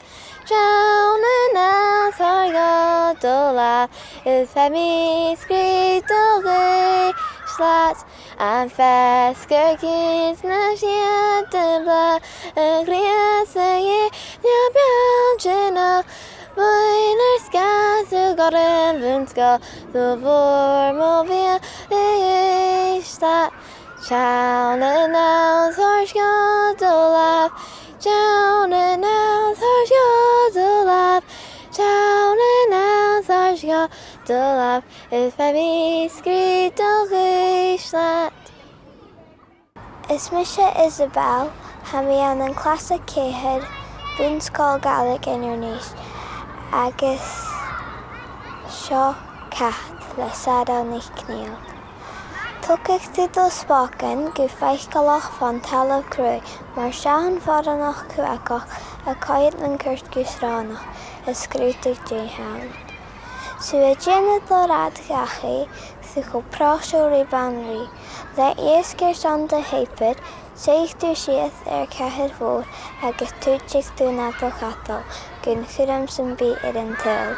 [SPEAKER 15] Teanna nán tar go dulab, is femi scríb dulgé slaat. An fesgur kids Nàiseanta bla a grías a ye na brown Bwynar sgas y gorau bwnsgol the vor mofia the eista. Chawn y naws o'r sgodolaf, chawn y naws o'r sgodolaf, chawn y naws o'r sgodolaf, is femi sgrid o gyslat.
[SPEAKER 12] Is Isabel, ha mí an clasa céhad bhúnscoil Gaelic Inverness agus seo ceacht le sada NicLeòid. Tugadh tú do spácan go feicáilach fan talamh crú mar sean fádanach cuacach a caiid an Cùirt gúsránach a scrútach déhan. Sú a déanana chlàradh gachaí sú go práisiú ribanrí le éascar san de héipid séich tú siad ar cethir mhór agus túteach tú na do chatal gon Cuirm san bí ar an til.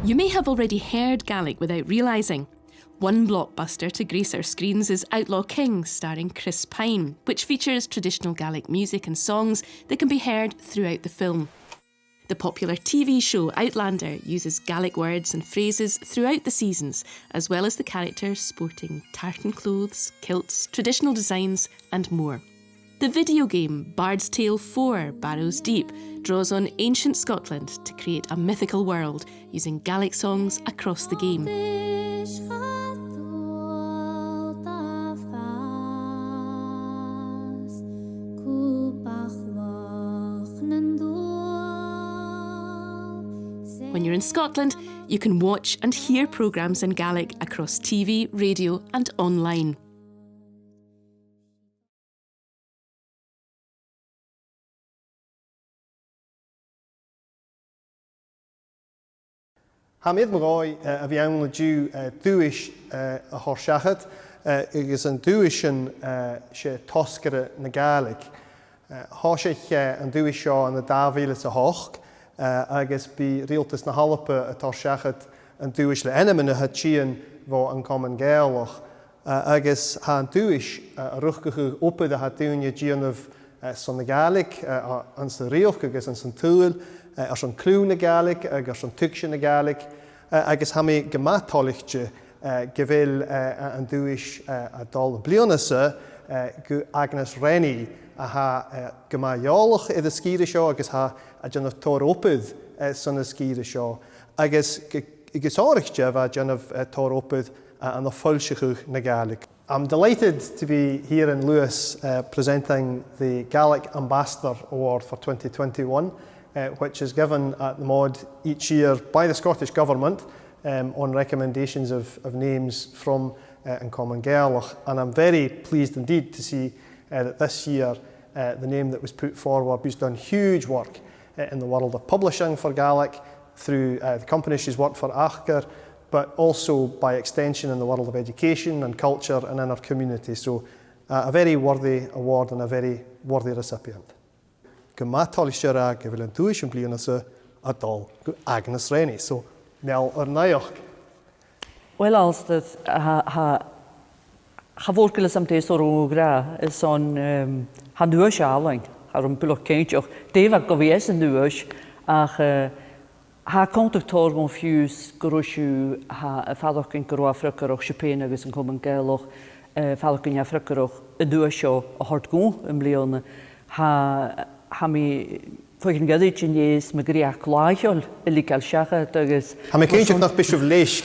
[SPEAKER 16] You may have already heard Gaelic without realising. One blockbuster to grace our screens is Outlaw King, starring Chris Pine, which features traditional Gaelic music and songs that can be heard throughout the film. The popular TV show Outlander uses Gaelic words and phrases throughout the seasons, as well as the characters sporting tartan clothes, kilts, traditional designs and more. The video game Bard's Tale 4 Barrows Deep draws on ancient Scotland to create a mythical world using Gaelic songs across the game. When you're in Scotland, you can watch and hear programmes in Gaelic across TV, radio and online.
[SPEAKER 17] Ha méid marráid a bhí ann le dú dúis a thorseachad, agus an dúis sin sé toscaire na Gaelic. Há sé an dúis seo an na 2008, agus bí rialtas na hallapa a thorseachad an dúis le enimine tían bhó an Common Gaelach. Agus ha an dúis a ruchgachu opad a ha dúine díanamh san na Gaelic, an sa rialch agus an san túil, as an clú na Gaelic, agus an tuigse na Gaelic, agus ha mé gematálachte go bhfuil an dúis a dal blianasa go Agnes Rennie a ha gemaáolach i a scíre seo agus ha a dionmh tórópad san na scíre seo. Agus agus áirichte bheit dionmh tórópad an a folsechuch na Gaelic. I'm delighted to be here in Lewis presenting the Gaelic Ambassador Award for 2021. Which is given at the Mod each year by the Scottish Government on recommendations of names from and Common Gaelach. And I'm very pleased indeed to see that this year the name that was put forward has done huge work in the world of publishing for Gaelic through the company she's worked for, Achgar, but also by extension in the world of education and culture and in our community. So a very worthy award and a very worthy recipient. Gematálaiste ra go bhfuil an dúis an blianasa a dal go Agnes Rennie. So, meall ar naoch.
[SPEAKER 18] Well, als dat ha voorkeles am tees oor gra is on ha nuus aling, ha een bullock keintje. Levack go wees en nuus, ach ha contactor gon fius goroshu ha fadoch in gro Afrika och Chapena gus en Common Gaelach, fadoch in Afrika och een nuus a hart go in bliane ha mi foichen gadit in yes me griach laichol illical shacha agus
[SPEAKER 17] ha me keintje nach bishop leisk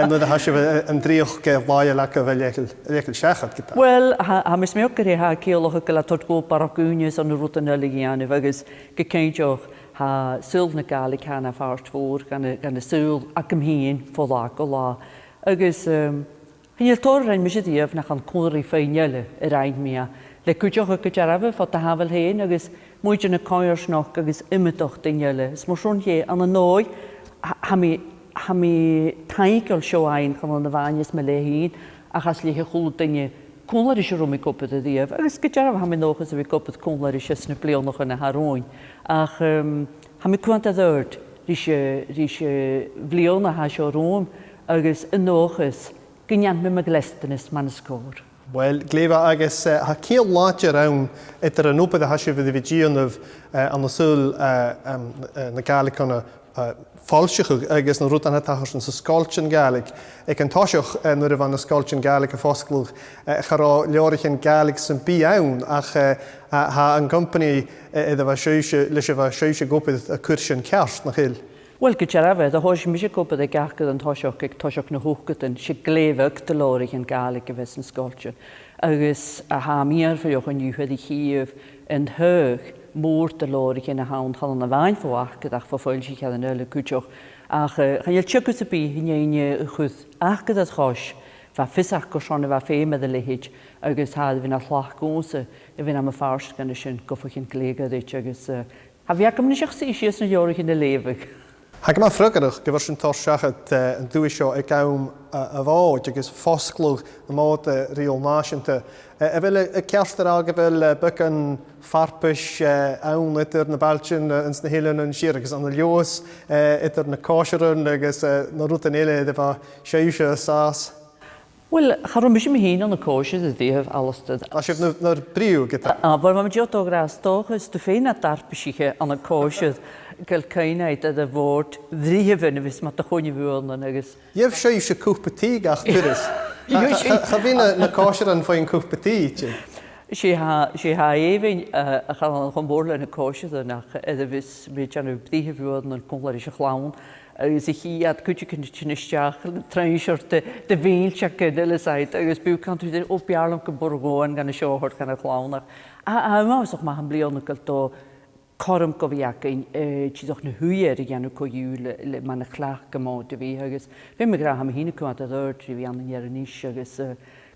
[SPEAKER 17] no da hashe an drioch ge laie lekker lekel shacha geta.
[SPEAKER 18] Well ha mis me ook ha keoloch gela tot go parakunes an routen eligiane agus gekeintje ha sul na Gaelic hana fast voor gan sul akem heen volak la agus hin tor en misdief nach an konri feinelle reind mia le kujoch kujarave fat da havel heen agus Moeite na coirs nog agus imitoch dinjelle. Is mar schon je an a noi ha mi taikol seo ein gan an de vanjes me lehin a gas lige goed dinge konlarische rom ik op het dief. Agus gejarve ha mi nog eens ik op het konlarische snupleo nog in haroin. Ach ha mi kwant adert rische vliona ha seo rom agus nog eens gyniant me glestenis man scoor.
[SPEAKER 17] Well, Gleva agus ha céal láte ran itar an opad a hasise bhí vigíanamh an na súil na Gaelic anna fáilseach agus na ruúta tachas an sa Scáiltean Gaelic. Ag an táiseach nuair a bhain na Scáiltean Gaelic a foscailt chará leorichin Gaelic san bí ann ach ha an company iad a bheith leis a bheith seise gopad a Cuirt ceart nach chéil.
[SPEAKER 18] Wel, gyda'r a hos mi eisiau gwybod ei gachgyd yn tosioch na hwchgyd yn si glefag dy lorig yn Gaelic y fes yn Sgoltio. Agus a ha mi ar ffyrioch yn ywyd i chyf yn hyg môr dy lorig yn a hawn hal yn a fain fo achgyd ach fo ffwyl si cael yn yl y gwtioch. Ach chan iel tygwys y bi hyn ein ychwyd achgyd at chos fa ffysach gosion fa fe med y lehid agus ha fy'n a llach gwns y fy'n am y ffars gan ysyn goffwch yn glegad eich agus ha fi ac am nisach si eisiau sy'n iorig yn y lefag.
[SPEAKER 17] Ha go frugarach go bhar sin táseachad an dúis seo ag gam a bháid agus fosclúg na mád riol náisianta. A bhfuil a ceastar a go bhfuil bucan farpais ann idir na Baltin ins na héileann an siar agus an na leos idir na cáisiúin agus na rúta éile de bh séise sás.
[SPEAKER 18] Wel, charwm eisiau mi hyn o'n y cosiad y ddihaf alastad.
[SPEAKER 17] A sef na'r briw gyda?
[SPEAKER 18] A, wel, mae'n diod o gras doch ys dy ffein a darp eisiau o'n y cosiad. gael cainad a bhórt dhríomhan a bhís mat a chuine bhúrna agus.
[SPEAKER 17] Dhéobh séh se cúpa tí gach turas. Cha bhí na cáisiir an faoin cúpa tí.
[SPEAKER 18] sé ha éhhain a chael an chumórla na cáisiad nach a bhís bhí an bhríomh bhúrna an cumlair is a chlán. Agus I chiad cúte cynnisteach treisiart de bhílteach le said agus bú cantú ó bearlam go borgóin gan na seohart gan na chlánach. A máach má an blianana go tó Corm go bhíacin tíach na thuúéir a dhéanú coú le man na chhlach go máid a bhí agus. Bhí me gra ha hína cuat a dúirt bhí an níos agus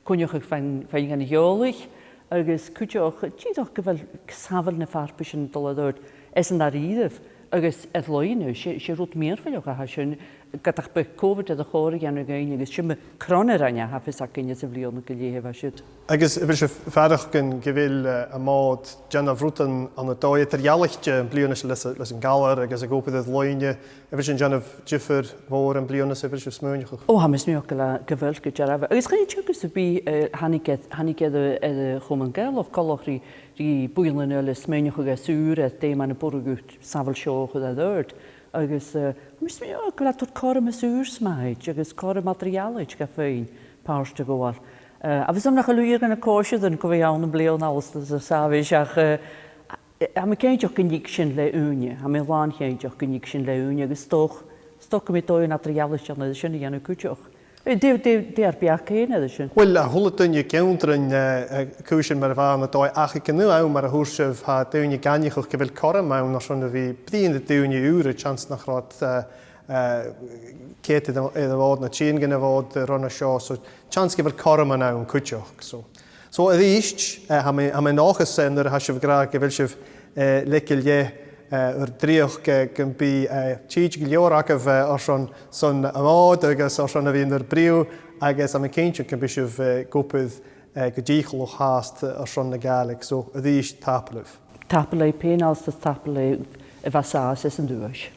[SPEAKER 18] cuneoch féin gan na heolaich agus cúteach tíach go bhfuil safal na farpa sin dul a dúirt is an daríadh. Agus loine sé rút méorfailach a sin gatach be COVID a chóir gan gaine agus siime cronar aine hafis a cinne sa bblionna go léomh siúd.
[SPEAKER 17] Agus bhí sé ferach gon go bhfuil a mád déanamh rútan an na dóid tarhealachte blionna leis an galar agus a ggópad loine a bhí sin déanamh difar mhór an blionna sa bhí sé smúneach.
[SPEAKER 18] Ó ha mis mé le go bhfuil go dearabh. Agus chuine tugus a bí hanig chum an gailh chochrí í buanna le smúneach a súr a téime na borút safal seo chud a dúirt. Agus mis mé go le tut Corm a súrsmaid agus Corm materialaid go féin páiste gohil. A bhís am nach luúir gan na cóisiad an go bhí anna blion álas a sábhéiseach a mé céideach go níic sin le úne, a mé bháin chéideach go níic sin le úne agus sto go mé dóin materialaid sin sinna dhéanana cúteach. Déar beach céine sin.
[SPEAKER 17] Well a thulatain ceantarin cúsin mar bhán dó acha canú am mar a thuúseh ha dúine gaiineach go bhfuil Corm am nach sinna bhí bríon dúine úra chans nach rát céad a bhád na tíon gan a bhád runna seo, so chans go bhfuil Corm an am cúteach. So a dhíist ha mé náchas nar ha sibh gra go bhfuil sibh leiciil dríoch gan bí tíid go leorachah ar son amád agus ar son a bhíon ar bríú agus am céinte can bí sibh gópad go ddíchail ó háast ar son na Gaelic, so a dhíist tapalah.
[SPEAKER 18] Tapalah pénals tas tapalah a bhasás is an dúis.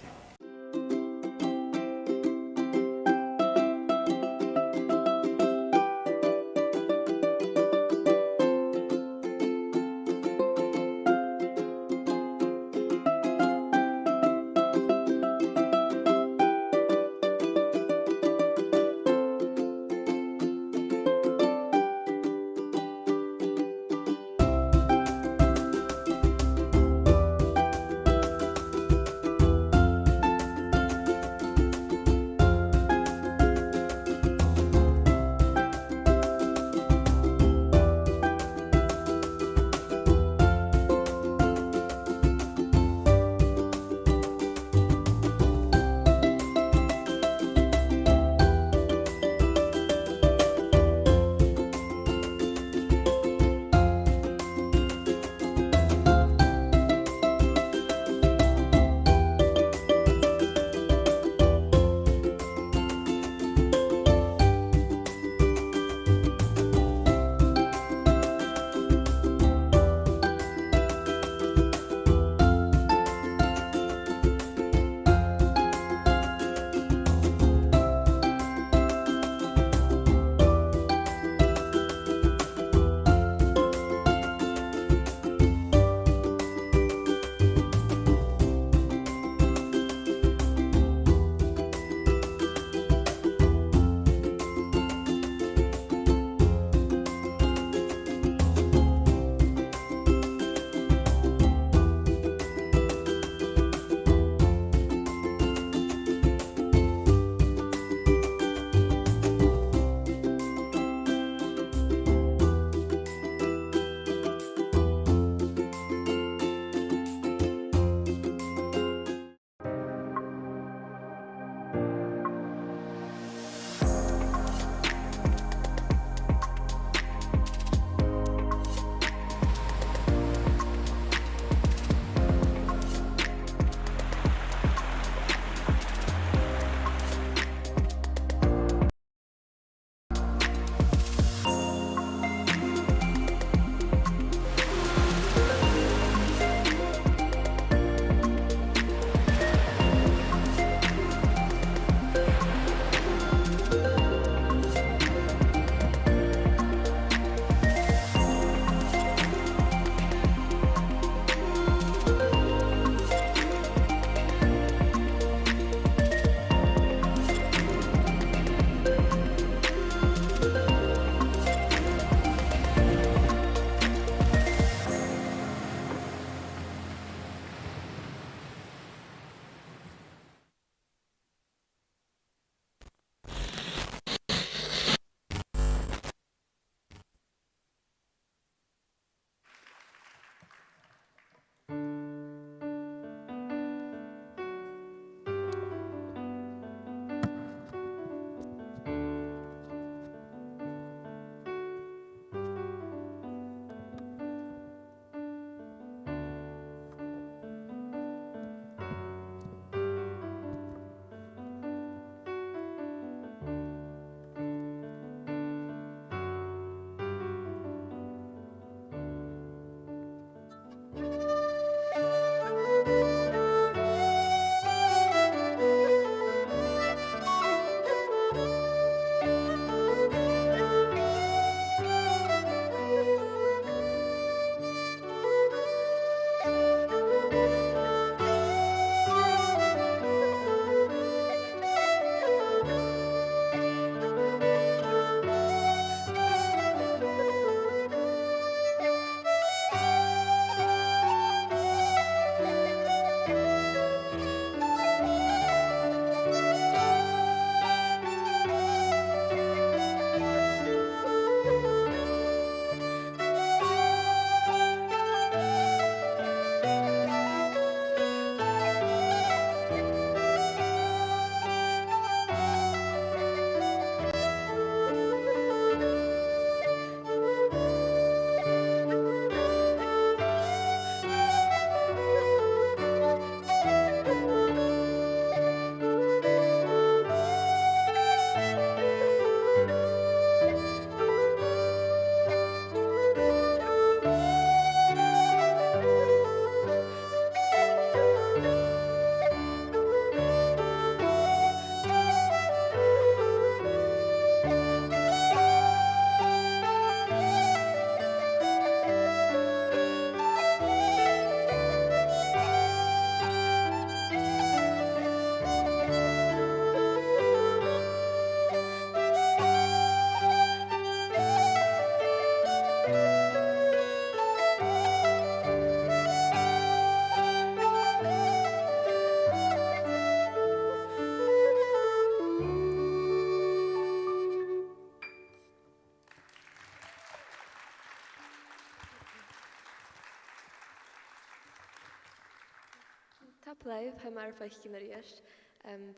[SPEAKER 2] Cap live ha mar feici na ríist.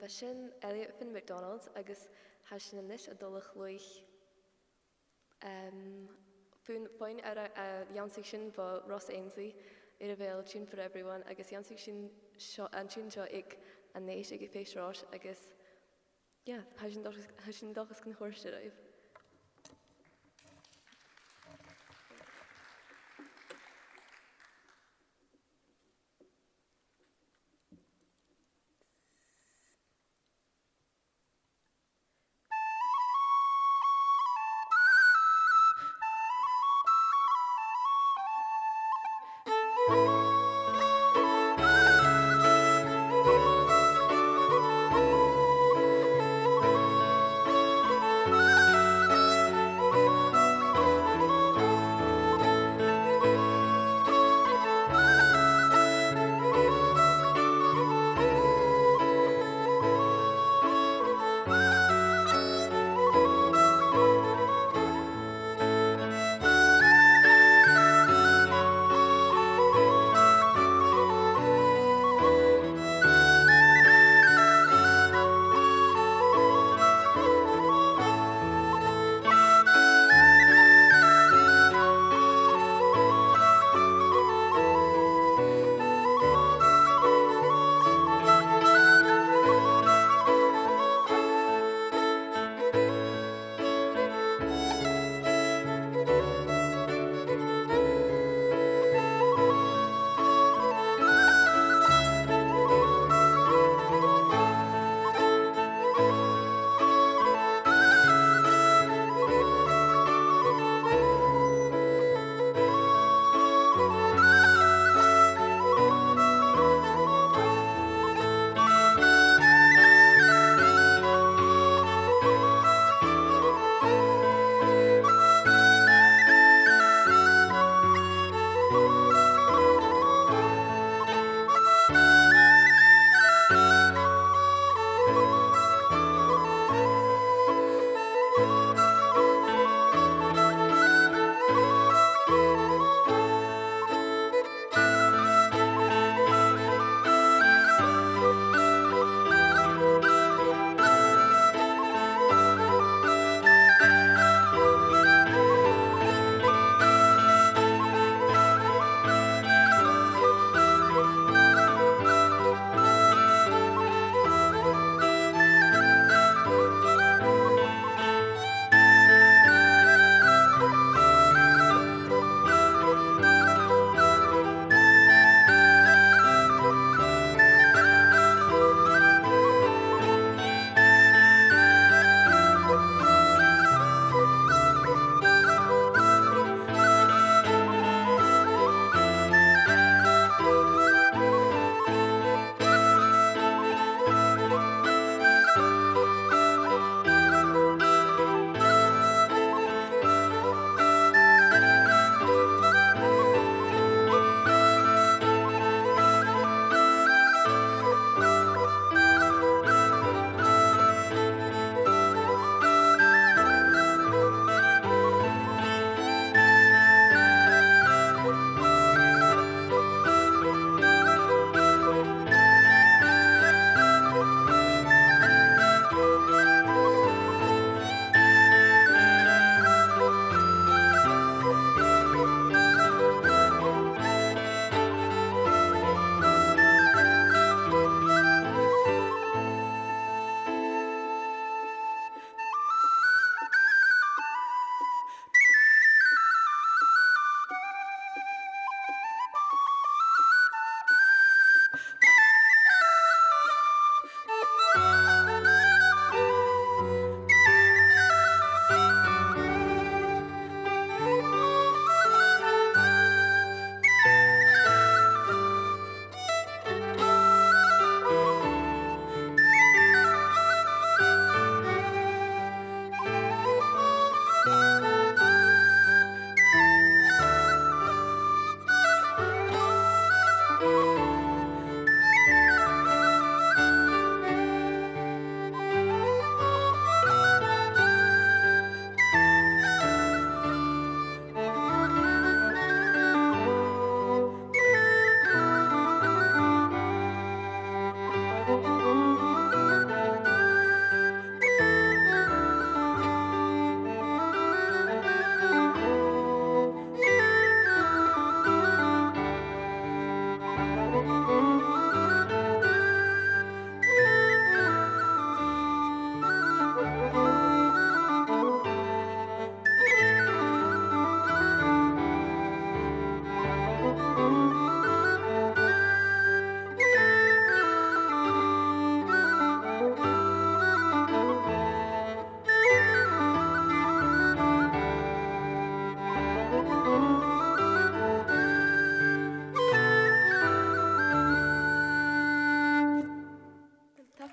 [SPEAKER 2] Ba sin Elliot fin McDonald agus ha sin inis a dulach luich Fún ar a Jansig sin ba Ross Ainsley ar a bhéil Tune for Everyone agus Jansig sin an tún seo ag a néis ag fééis rás agus ha sin dochas gan chóirste raibh.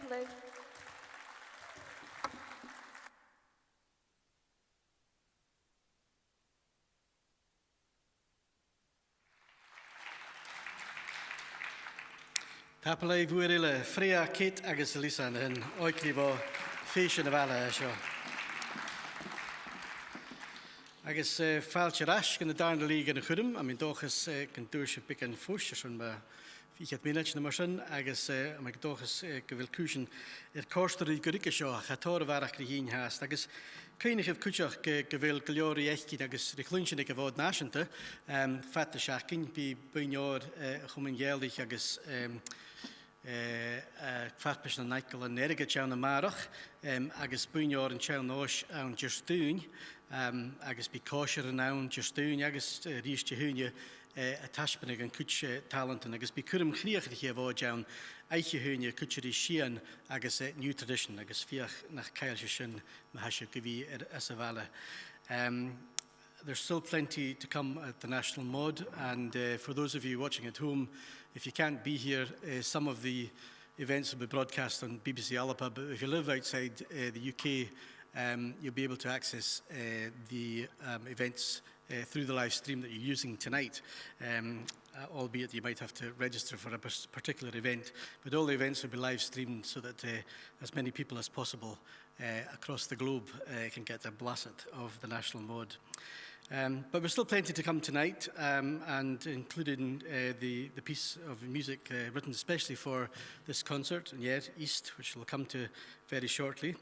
[SPEAKER 2] Tapalú.
[SPEAKER 5] Tapalú bhuaile Freya, Kate agus Lisan in oiclíomh féisi na bhela seo. Agus fáilte ras gan na darna lí gan na Cuirm, a mín dóchas gan dúir se pic an fós sin ba fiad minute na mar sin, agus a mín dóchas go bhfuil cúsin cóstarí go rica seo, chatóra bharach na hín háast, agus caiinnig cúteach go bhfuil go leorí eichcín agus riclúnsin go bhád náisianta, fat na seacin, bí buineor chumin géalaich agus fatpis na NicColla nerige teann na marach, agus buineor an teann óis an dúrstún, agus bí cóisiir an ann dúrstún, agus ríiste húne a taispannig an cúte talentan, agus bí Cuirm chríochtaí a bháid teann eiche húne cúteirí sian agus New Tradition, agus fíoch nach cailse sin ma heise go bhí as a bhela. There's still plenty to come at the National Mod, and for those of you watching at home, if you can't be here, some of the events will be broadcast on BBC Alapa, but if you live outside the UK, you'll be able to access the events through the live stream that you're using tonight, albeit you might have to register for a particular event, but all the events will be live streamed so that as many people as possible across the globe can get a blasset of the National Mod. But there's still plenty to come tonight, and including the piece of music written especially for this concert, and yet East, which we'll come to very shortly.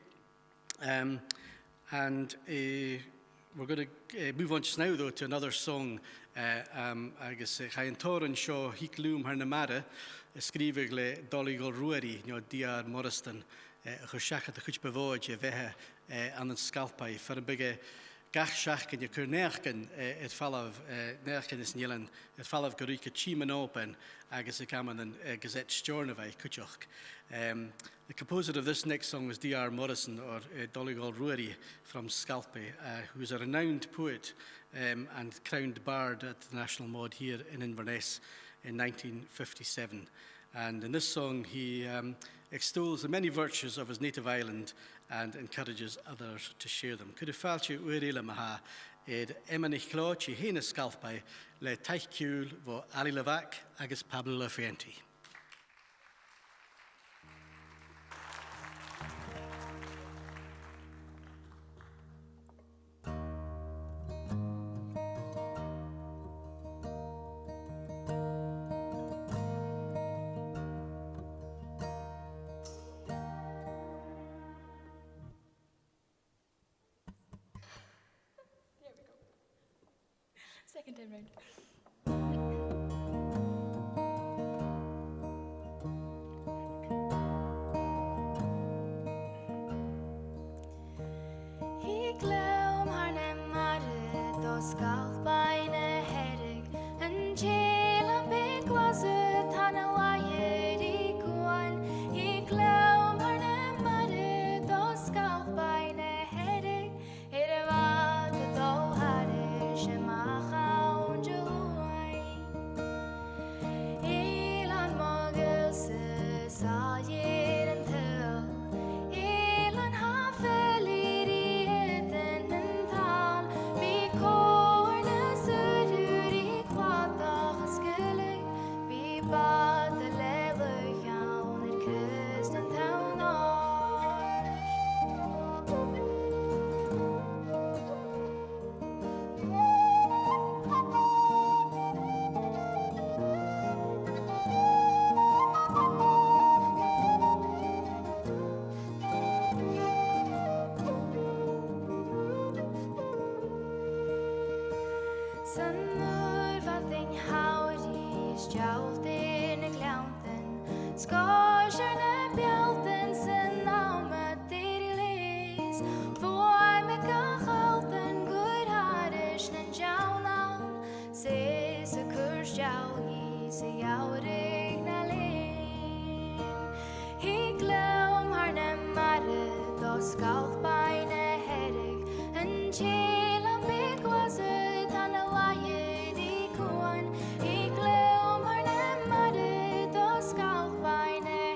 [SPEAKER 5] And we're going to move on just now, though, to another song. Agus Chaiantóran seo hiclúm har na mara, scríbigh le Doligol Ruari, D.R. Morriston, chuseachad a chuit bevóid a bheitthe an an scalpai, for a bige gach seachcin a chur neachcin fallav neachcin is nílan fallav go ríca tíman open agus a caman an Gazette Stornavai Kuchok. The composer of this next song was D.R. Morrison, or Doligol Ruari from Scalpe, who is a renowned poet and crowned bard at the National Mod here in Inverness in 1957. And in this song he extols the many virtues of his native island and encourages others to share them. Could fáilte uiréile maha NicLeòid chi héna Scalpe le taichciúil vo Levack agus Pablo Lafuente.
[SPEAKER 4] Second time round. He gloom har na mare do scalpaine hedig and chela big was it han a wire guan. He gloom har na mare do scalpaine hedig it was do hare shema.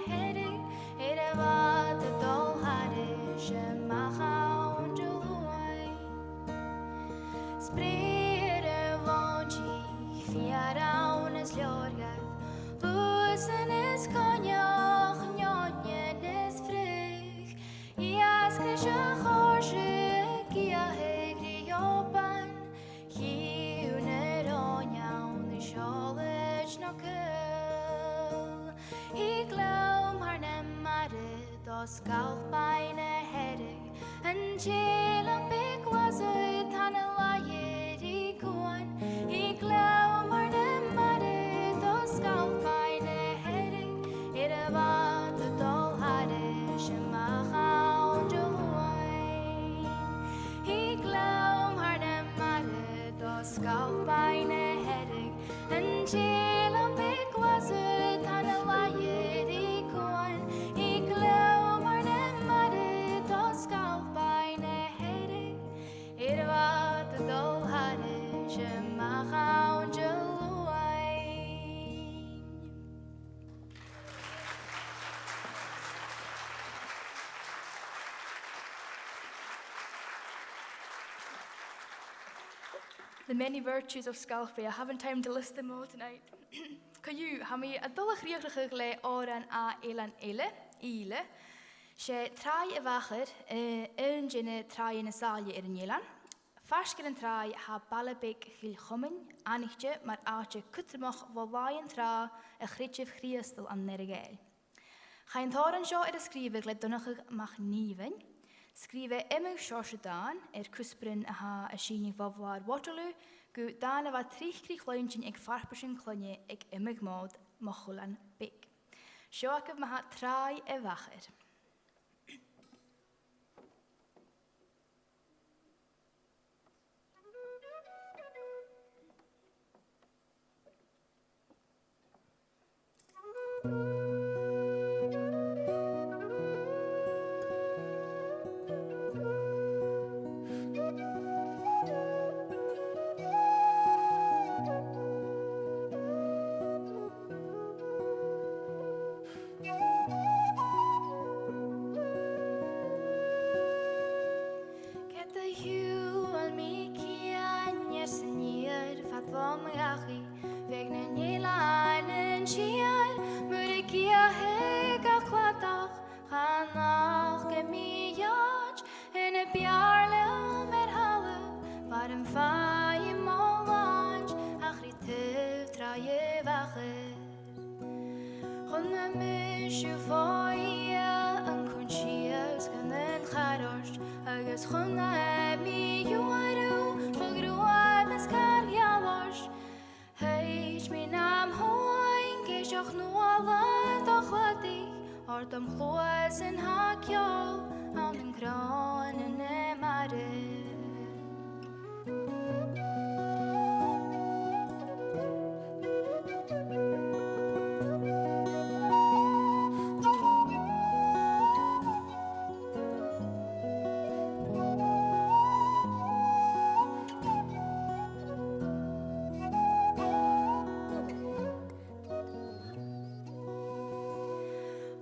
[SPEAKER 4] Headache dos galbaine hedig, and chill a big was it on a liar he gone, he glow more than muddy, dos galbaine hedig, it about the doll hadish and my hound away. He glow more than muddy, dos galbaine hedig, and chill a big was it on a liar he gone, he glow more than muddy, dos galbaine hedig, it about the doll hadish and my hound away. The many virtues of Scalfrey, I haven't time to list them all tonight. Caillou, ha mi a dulach riachach le oran a elan ele, she trai a vacher, jine trai in a salje in Jelan. Fashker and trai ha balabig hil chomin, anichtje, maar aatje kuttermach wawaien tra, a chritjev griestel an nerigel. Geen thoran sjo skriver le dunnachig mach nieven. Skrive emig Sjorsedan, kusprin ha a shini vavwar Waterloo, gu dana va trichkrig lointjen ik farpersin klonje ik emig mod machulan big. Sjoakev ma ha trai e vacher.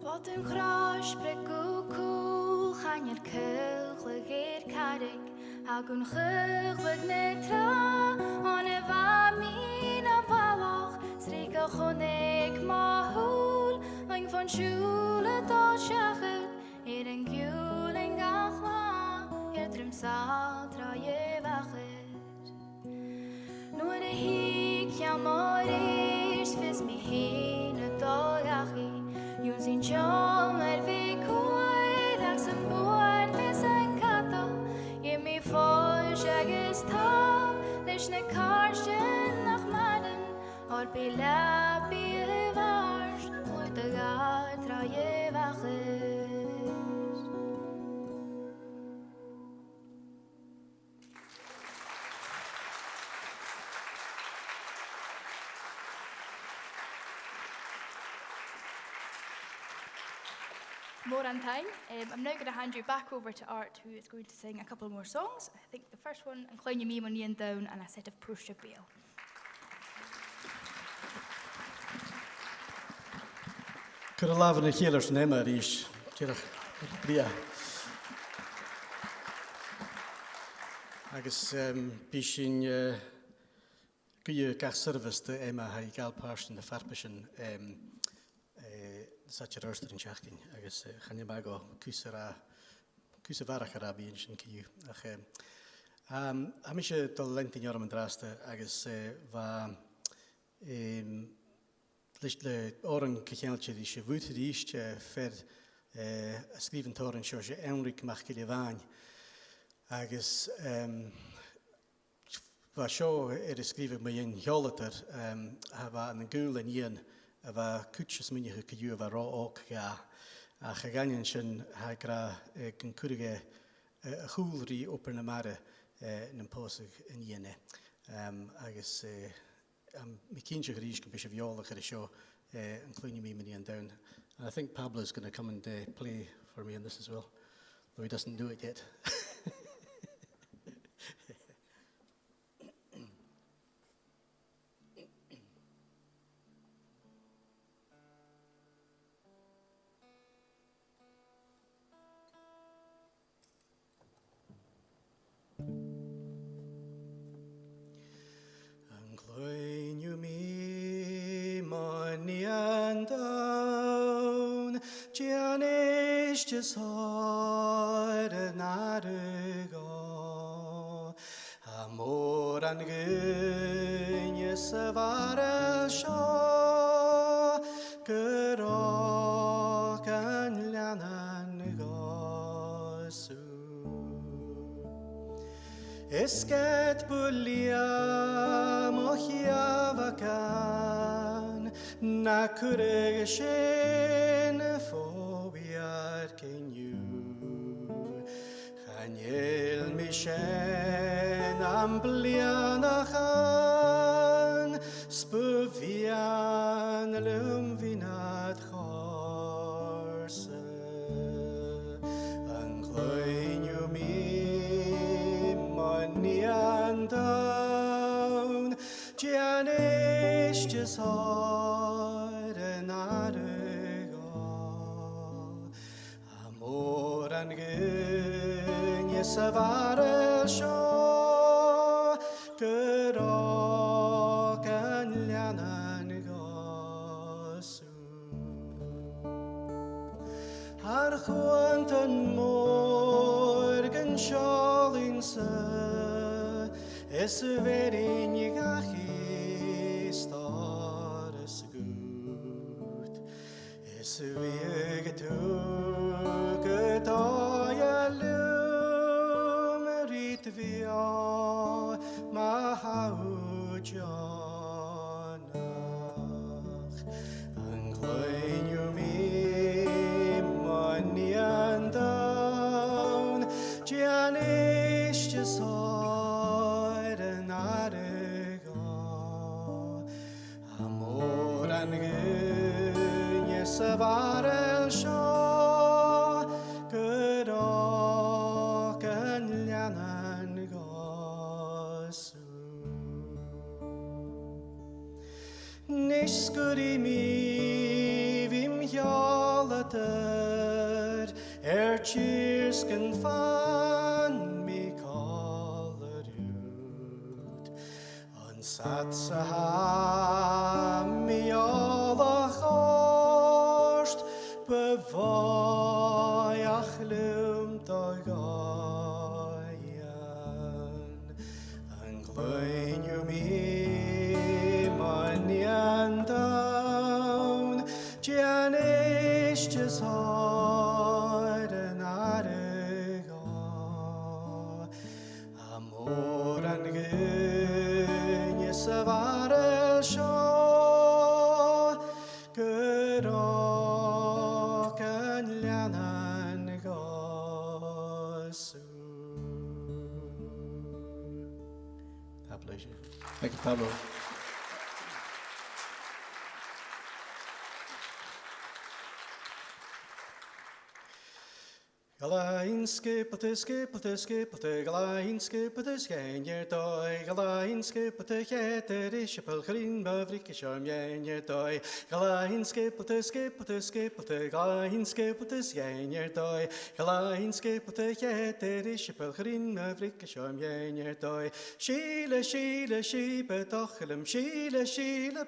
[SPEAKER 4] Wat een gras brekku cool, gaan je keugel geer karik, hagun geugel netra, ane vamina valach, strika chonek mahul, lang van schule tot schachet, een kuling gachla, drum satra je wachet. Nu de hik ja moris, vis mi heen het dolgachi. Using Jomer Vicor, Axum Board, Visan Kato, Yemi Forge, Agus Tom, Lishne Karsten, nach Madden, or Pila Pilvarsch, Mutagar, Traje Wachis. More on time. I'm now going to hand you back over to Art, who is going to sing a couple more songs. I think the first one, Incline Your Me Money and Down, and a set of Prussia Bale.
[SPEAKER 5] Could I love in a healer's name, Arish? Bria. Agus Bishin Guy Gas Service, the Emma High Gal Parson, the Farpashin. Such a roaster in Chachkin, I guess, Hanimago, Kusavara Karabi, and Shinkiu. Amisha the Lentin Yorman Drasta, I guess, va Lichtle Oren Kichelche, the Shavut, the East, fed ysgrifentor yn siwrse Enric MacLeod agus fa sio ysgrifentor mae un hiolatar hafa yn gŵl yn un a fa cwtsis mynd i'ch cydiw fa ro oc ga a chaganion sy'n hagra gyncwrige chwlri oper na mare yn posig yn un agus mi cynch ag rhys gybys y fiolach ar y sio yn clwyni mi mynd i'n down. And I think Pablo's going to come and play for me on this as well, though he doesn't do it yet. Just hard and go. Amor and goodness of our shaw. Good rock and Lanan go so. Esket bulia mochiavakan. Na kuregeshen can you Chaniel Mishen Amblianachan Spuvian Lumvinat Chorse Ancloin you me Monian down Gianish just hard and and goodness of our shore, good rock and Lanan gosu. Har chwantan morgen sholin sa, es verin yigachi star es gut, es vegetu. Toya lumerit via mahaujanach Angloin you me money and down Gianish just hard and arego Amor and goodness of our shore Nisguri mi vim hjalater cheers can fan MacColl ut on satsa ha mi alla chorst bevaiach lumt agayan an glein you me and down, Janish just hard and arego, amor and goodness of our shore, good rock and Lanan goes. God bless you. Thank you, Pablo. Galain skippete, galain skippete, skänjer doi, galain skippete, heter ischepel, grin bevrikke sjörmjänjer doi, galain skippete, galain skippete, skänjer doi, galain skippete, heter ischepel, grin bevrikke sjörmjänjer doi, skile, skibe dochelem, skile,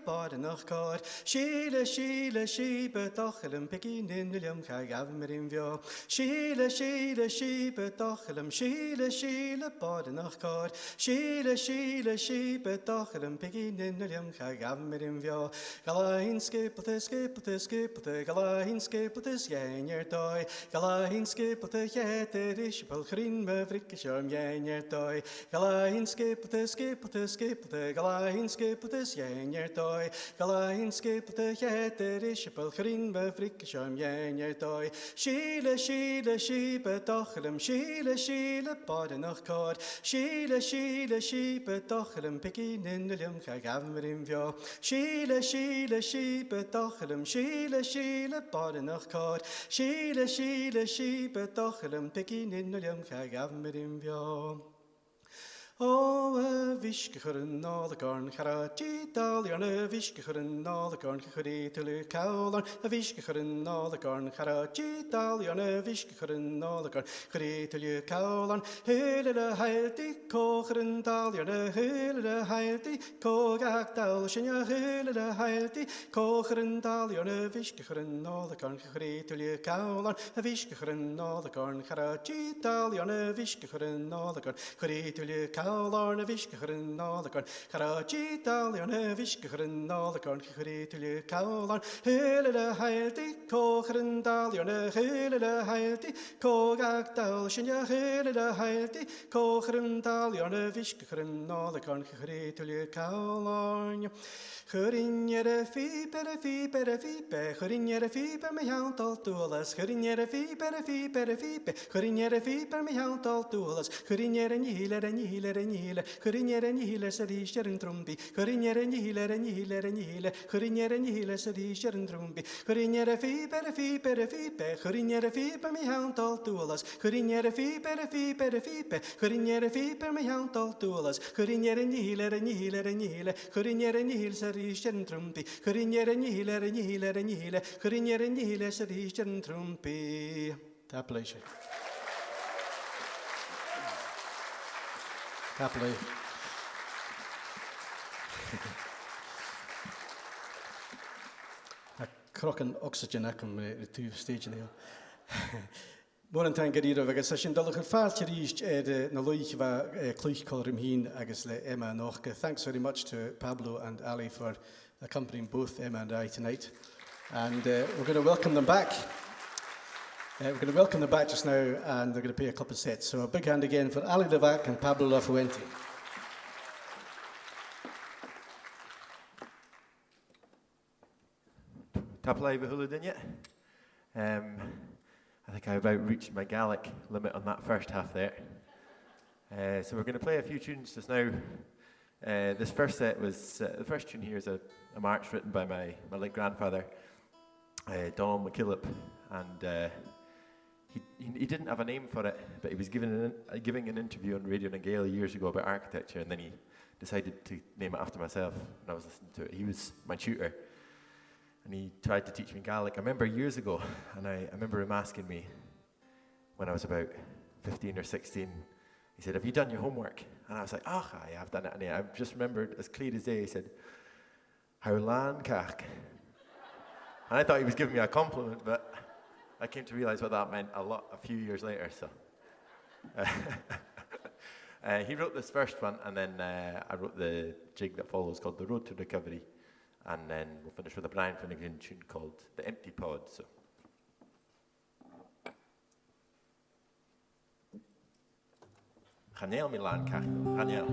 [SPEAKER 5] bare nach kar, skile, skibe dochelem, pekin in William, kag av mer in vjo, skile,
[SPEAKER 1] Sheila, Sheila, Sheeba, Dochalam, Sheila, Sheila, Bodenach Cod, Sheila, Sheila, Sheeba, Dochalam, Pigin in the Lim, Hagamirim Vio, Galahin Skipplte, Skipplte, Skipplte, Galahin Skipplte, Yanger Doi, Galahin Skipplte, Yeterish, Belgrin, Mavrikisham, Yanger Doi, Galahin Skipplte, Skipplte, Skipplte, Galahin Skipplte, Yanger Doi, Galahin Skipplte, Yeterish, Belgrin, Mavrikisham, Yanger Doi, Sheila, Sheila, Sheeba, Dochalam, Sheila, Sheila, Bodenach Cod, Sheila, Sheila, Sheeba, Dochalam, Pigin in the Lim, Hagamirim Vio, Sheila, Sheila, Sheeba, Dochalam, Sheila, Sheila, Bodenach Cod, Sheila, Sheila, Sheeba, Dochalam, Pigin in the Lim, Hagamirim Vio. Oh, a vishkechurn all the garn, Haraji Dalion, a vishkechurn all the garn, Hurry Cowlon, a vishkechurn all the garn, Haraji Dalion, a vishkechurn all the garn, Hurry Cowlon, Hilla Heilty, Cochran Dalion, a Hilla Heilty, Cogak Dalshin, a Hilla Heilty, Cochran Dalion, a vishkechurn all the garn, Hurry Cowlon, a vishkechurn all the garn, Haraji Dalion, a vishkechurn all the garn, Hurry Cowlon, a vishkechurn all the garn, Haraji Dalion, a vishkechurn all the garn, Hurry Cowlon, Hilla Heilty, Cochran Dalion, a Hilla Heilty, Cogak Dalshin, a Hilla Heilty, Cochran Dalion, a vishkechurn all the garn, Hurry Cowlon. Churinere fiber, fiber, fiber, churinere fiber, me hount all toolas, churinere fiber, fiber, fiber, churinere fiber, me hount all toolas, churinere nihile, churinere nihile, sadisher and trumbi, churinere nihile, churinere nihile, sadisher and trumbi, churinere fiber, fiber, fiber, churinere fiber, me hount all toolas, churinere fiber, fiber, fiber, churinere fiber, me hount all toolas, churinere nihile, churinere nihile, Sarischen Trumpi, Curinere Nihile, Curinere Nihile, Sarischen Trumpi. Taplation. Taplay. A crocken oxygen acum to stage now. More than garíra agus sin dulach fáilte ríist na luich va clúich Cormag hín agus le Emma noch. Thanks very much to Pablo and Ali for accompanying both Emma and I tonight. And we're going to welcome them back. We're going to welcome them back just now, and they're going to play a couple of sets. So a big hand again for Ali Levack and Pablo Lafuente.
[SPEAKER 6] Taplay behulad in yet? I think I about reached my Gaelic limit on that first half there. So we're going to play a few tunes just now. This first set was, the first tune here is a march written by my late grandfather, Donald McKillop, and he didn't have a name for it, but he was giving an interview on Radio Nigale years ago about architecture, and then he decided to name it after myself when I was listening to it. He was my tutor. And he tried to teach me Gaelic. I remember years ago, and I remember him asking me when I was about 15 or 16, he said, "Have you done your homework?" And I was like, "I have done it." And I just remembered as clear as day, he said, "How lan kach." And I thought he was giving me a compliment, but I came to realize what that meant a few years later. So he wrote this first one, and then I wrote the jig that follows called The Road to Recovery. And then we'll finish with a Brian Finnegan tune called The Empty Pod. So. Chanel Milan Cachno. Chanel.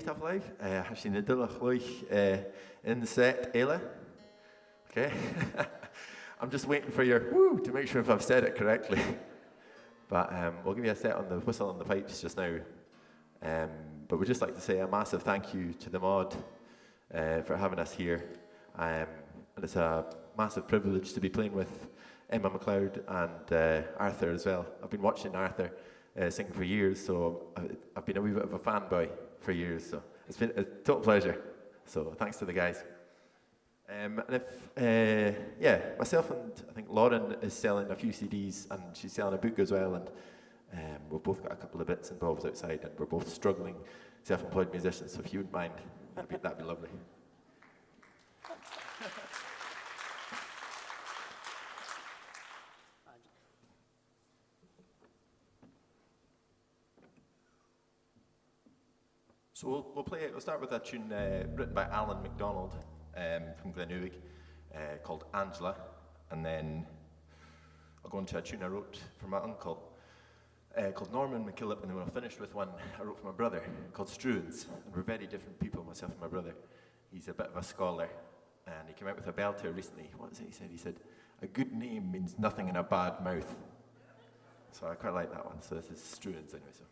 [SPEAKER 6] Top alive. Has seen a dulach in the set, Ayla. Okay. I'm just waiting for your woo to make sure if I've said it correctly. But we'll give you a set on the whistle and the pipes just now. But we'd just like to say a massive thank you to the mod for having us here. And it's a massive privilege to be playing with Emma MacLeod and Arthur as well. I've been watching Arthur sing for years, so I've been a wee bit of a fanboy for years. So it's been a total pleasure. So thanks to the guys. And myself and I think Laren is selling a few CDs and she's selling a book as well. And we've both got a couple of bits and bobs outside, and we're both struggling self-employed musicians. So if you wouldn't mind, that'd be lovely. So we'll start with a tune written by Alan MacDonald from Glenelg called Angela, and then I'll go into a tune I wrote for my uncle called Norman McKillop, and then we'll finish with one I wrote for my brother called Struans. And we're very different people, myself and my brother. He's a bit of a scholar, and he came out with a belter recently. What was it he said? He said, "A good name means nothing in a bad mouth." So I quite like that one. So this is Struans anyway. So.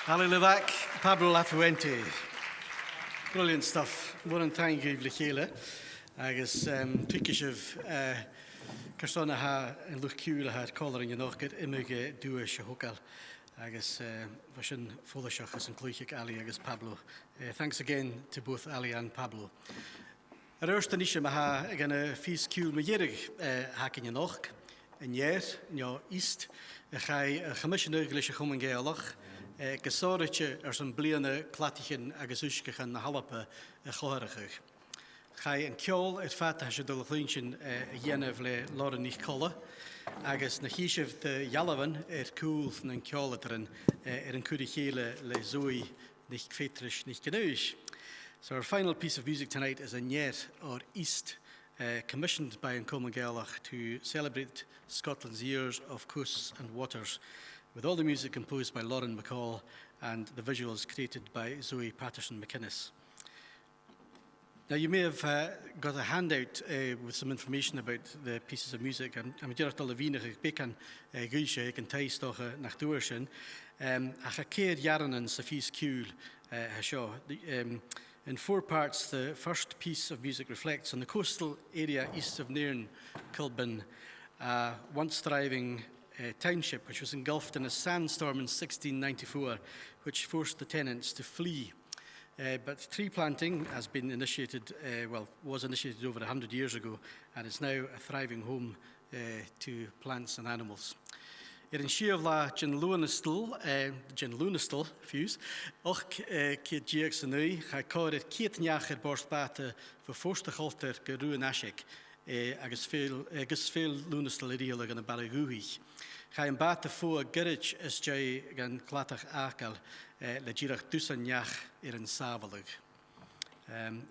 [SPEAKER 5] Ali Levack, Pablo Lafuente. Brilliant stuff. More than thank you, Lechele. Agus Tukishiv Kersona ha and Luchula had coloring in Orchid, Image Duish Hokal. Agus Vashin Folashachas and Kluchik Ali agus Pablo. Thanks again to both Ali and Pablo. Rörstanisha Maha again a feast cool Mayerig hacking in Och, and yet, in East, a high commissioner Glish Homan Gaelach. Gesoretje some bliane klattichen agasushke and halappe chlàradh. Gai en kjol het fat has je de lintjen jenevle Laren NicColla. Agus na hishev de jalavan cool en kjol erin een kudigele le zoe nicht fetrisch nicht genuish. So our final piece of music tonight is a Nyet or East commissioned by Cormag to celebrate Scotland's years of coasts and waters, with all the music composed by Laren MacColl and the visuals created by Zoe Patterson-McInnes. Now you may have got a handout with some information about the pieces of music. I'm direct al wenig bekan guische ik en thuis toch nach doorschen. A gekeer jaren en Sophie's Cool in 4 parts. The first piece of music reflects on the coastal area east of Nairn, Culbin, once thriving township which was engulfed in a sandstorm in 1694, which forced the tenants to flee. But tree planting has been initiated, was initiated over 100 years ago, and is now a thriving home to plants and animals. In Shiavla Gen Lunistel fuse, och Kit Jiaks and Nui, I called it Kit Nyacher Borstbate for Forster Halter Geruanashik, agus veel Lunistel ideal gan a Balaguhi. Ga een bate voor Gerrit is jij gan klatach akal le girach dusanjach in Savalig.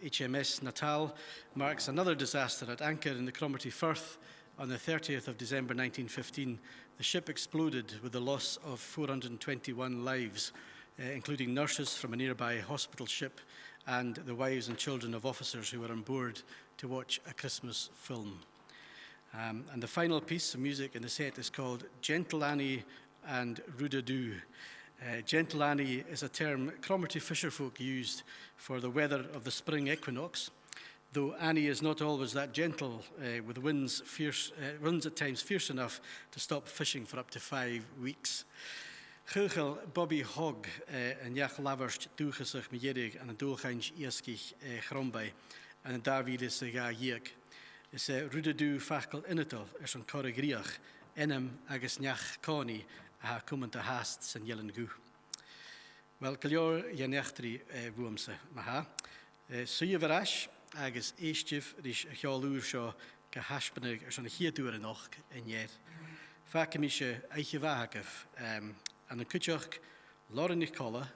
[SPEAKER 5] HMS Natal marks another disaster at anchor in the Cromarty Firth on the 30th of December 1915. The ship exploded with the loss of 421 lives, including nurses from a nearby hospital ship and the wives and children of officers who were on board to watch a Christmas film. And the final piece of music in the set is called Gentle Annie and Rudadoo. Gentle Annie is a term Cromarty fisherfolk used for the weather of the spring equinox, though Annie is not always that gentle, with winds at times fierce enough to stop fishing for up to 5 weeks. Gugel Bobby Hogg en Jach Laverst toegesig mejedig aan een doelgeins ieschig grombij en een David is ga jiek. Is Rudadoo fakel innetal is een corrigriach enem agus Njach Kani ha komend te haast zijn jellen gu. Wel kljor janechtri woomse maha. Suje verash agus eestjef ris gjaloer sjo gehaspenig is een hierdoer nog en jet. Vakemische eiche wahakef aan een kutjach Laren NicColla,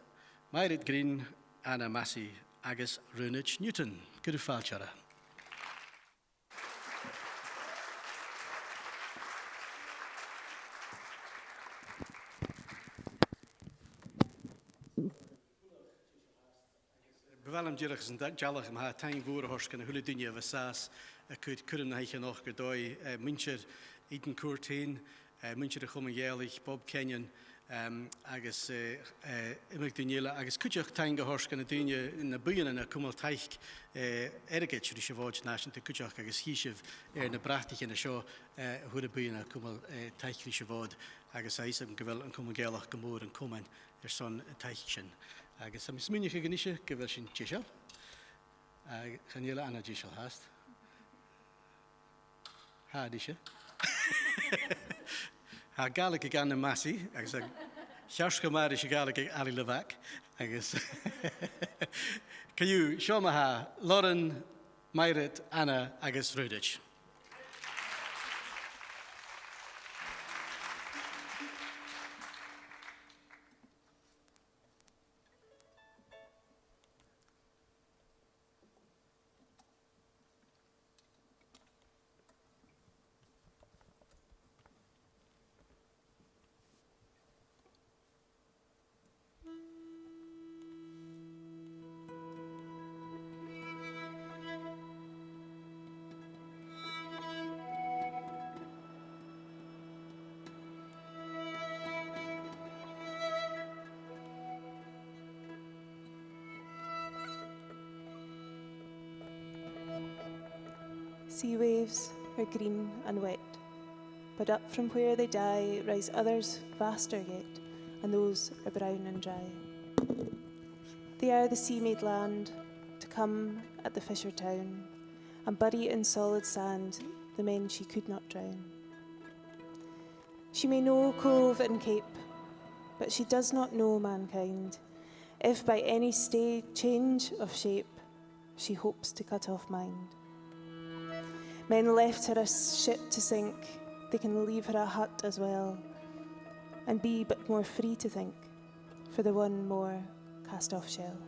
[SPEAKER 5] Mairearad Green en Massie agus Runich Newton. Good falchara. Bevalm dirich yn jalach am ha taing fwr o horsgan a hwle dynia fy sas a Cuirm na heichen och gydoi myncher Eden Cùirt hyn, myncher a chwm yn Ielig, Bob Kenyon agus imig dyniela agus cwtioch taing a horsgan a dynia yn y bwyn yn y cwmol taich ergyd sy'n eisiau fod Nàiseanta cwtioch agus hysif na brachtich yn y sio hwyr y bwyn a cwmol taich eisiau fod agus a isam gyfel yn cwmol gelach gymwr yn cwmen son taich sy'n. Agus am smynnych ag nisio gyfer sy'n gisio. Chaniela anna gisio hast. Ha disio. Ha gaelig ag anna Massie. Agus ag siarsga mar is gaelig ag Ali Levack. Agus. Cayu, sio ma ha Laren, Mairearad, Anna agus Rudich.
[SPEAKER 3] Sea waves are green and wet, but up from where they die rise others vaster yet, and those are brown and dry. They are the sea-made land, to come at the fisher town, and bury in solid sand the men she could not drown. She may know cove and cape, but she does not know mankind, if by any change of shape she hopes to cut off mind. Men left her a ship to sink, they can leave her a hut as well, and be but more free to think, for the one more cast-off shell.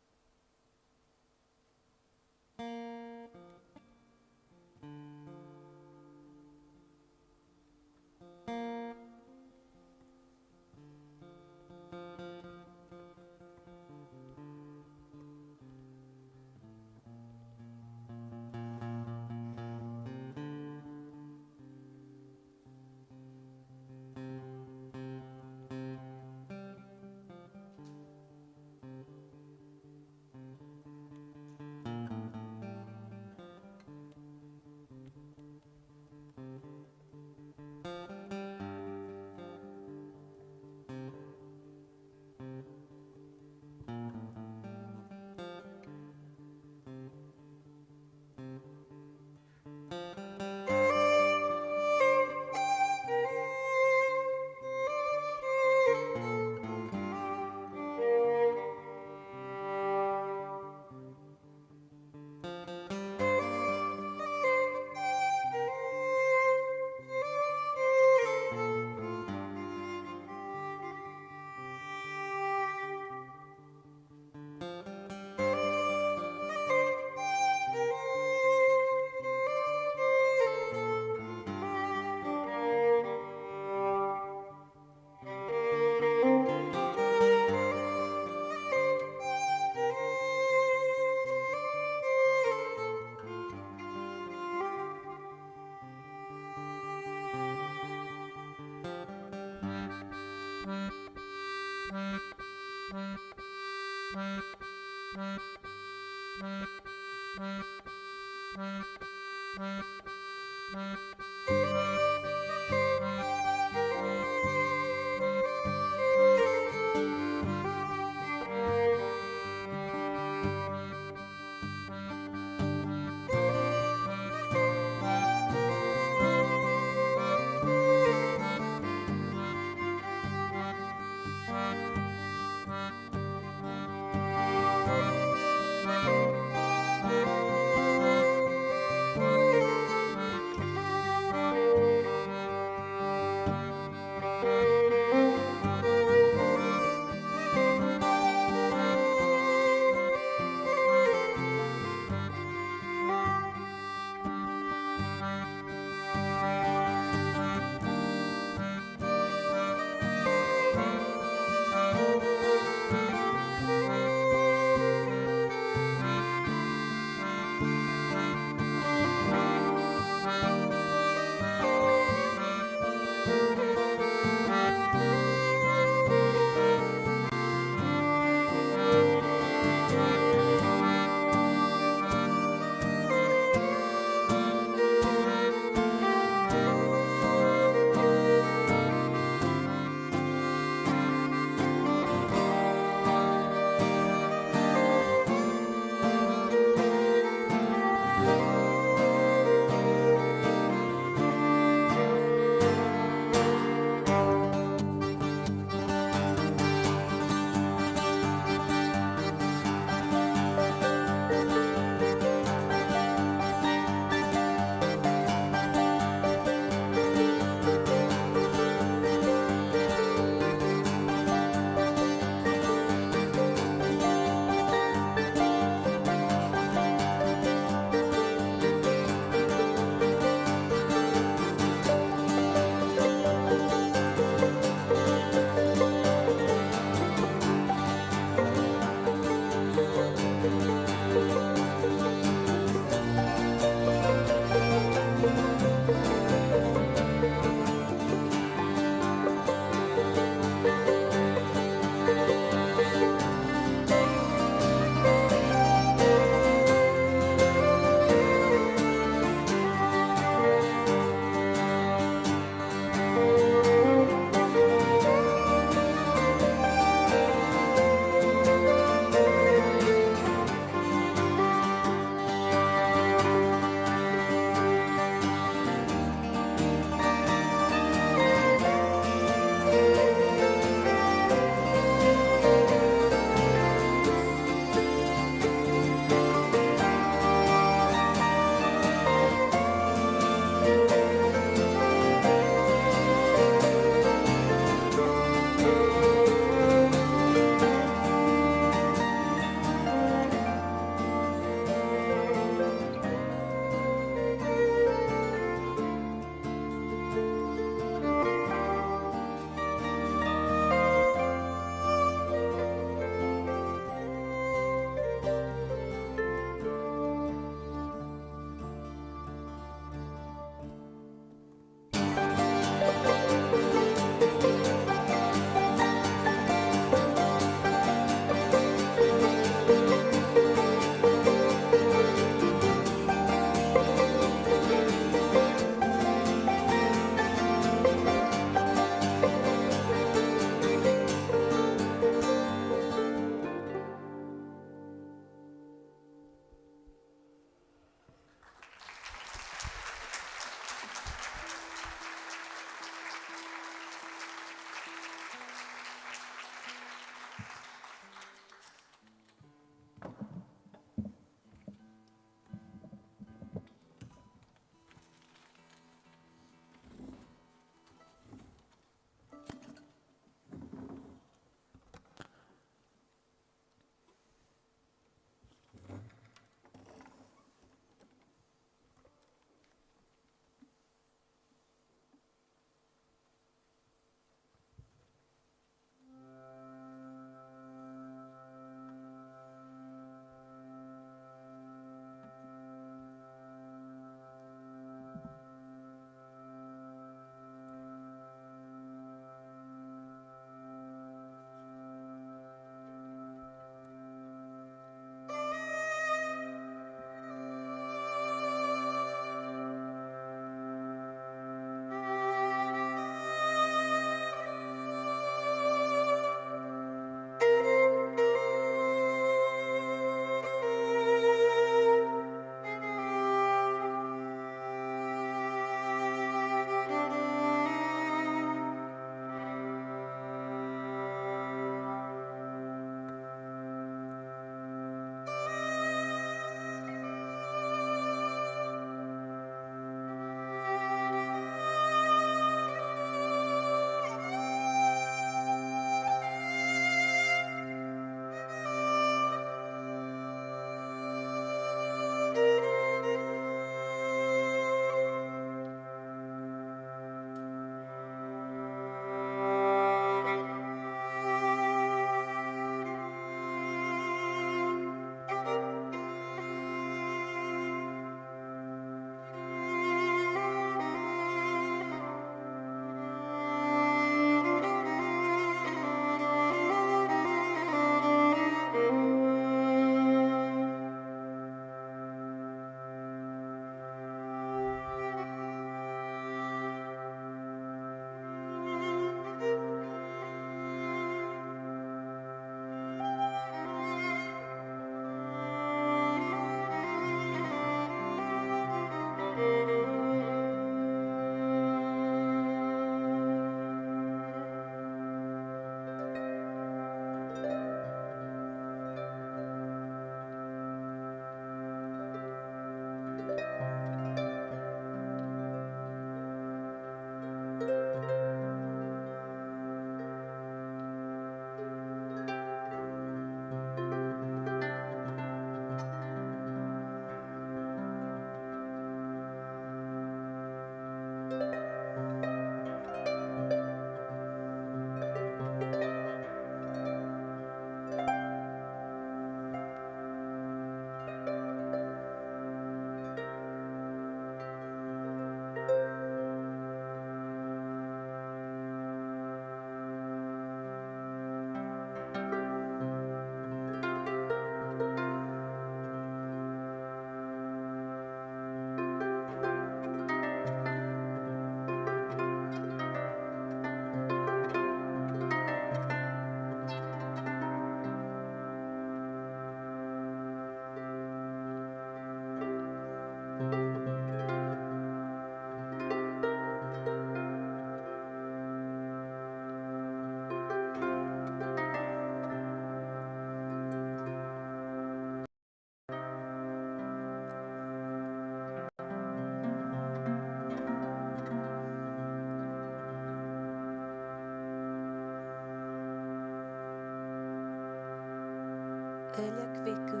[SPEAKER 7] Uileach Vicu,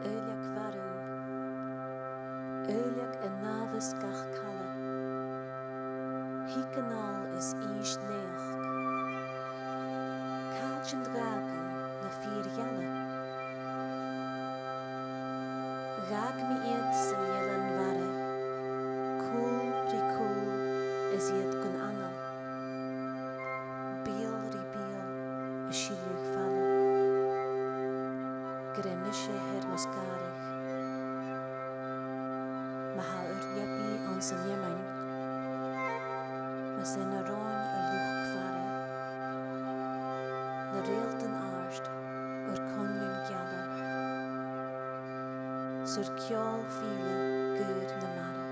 [SPEAKER 7] Uileach Varu, Uileach in Navis Gach Calla. Hicanal is Ish Neach. Cajin Dragu na Fir Yalla. Rag mi iad san Yelan Vare. Cool ri cool is iad gun anal. Biel ri biel is Shiluch Falla. Gremische Hermoskarich. Maha Urliapi on san Yemen. Mas en aroin luch Vare. Na reelten aarst conwyn Gialla. Sur Kjol Fila Gud na Mara.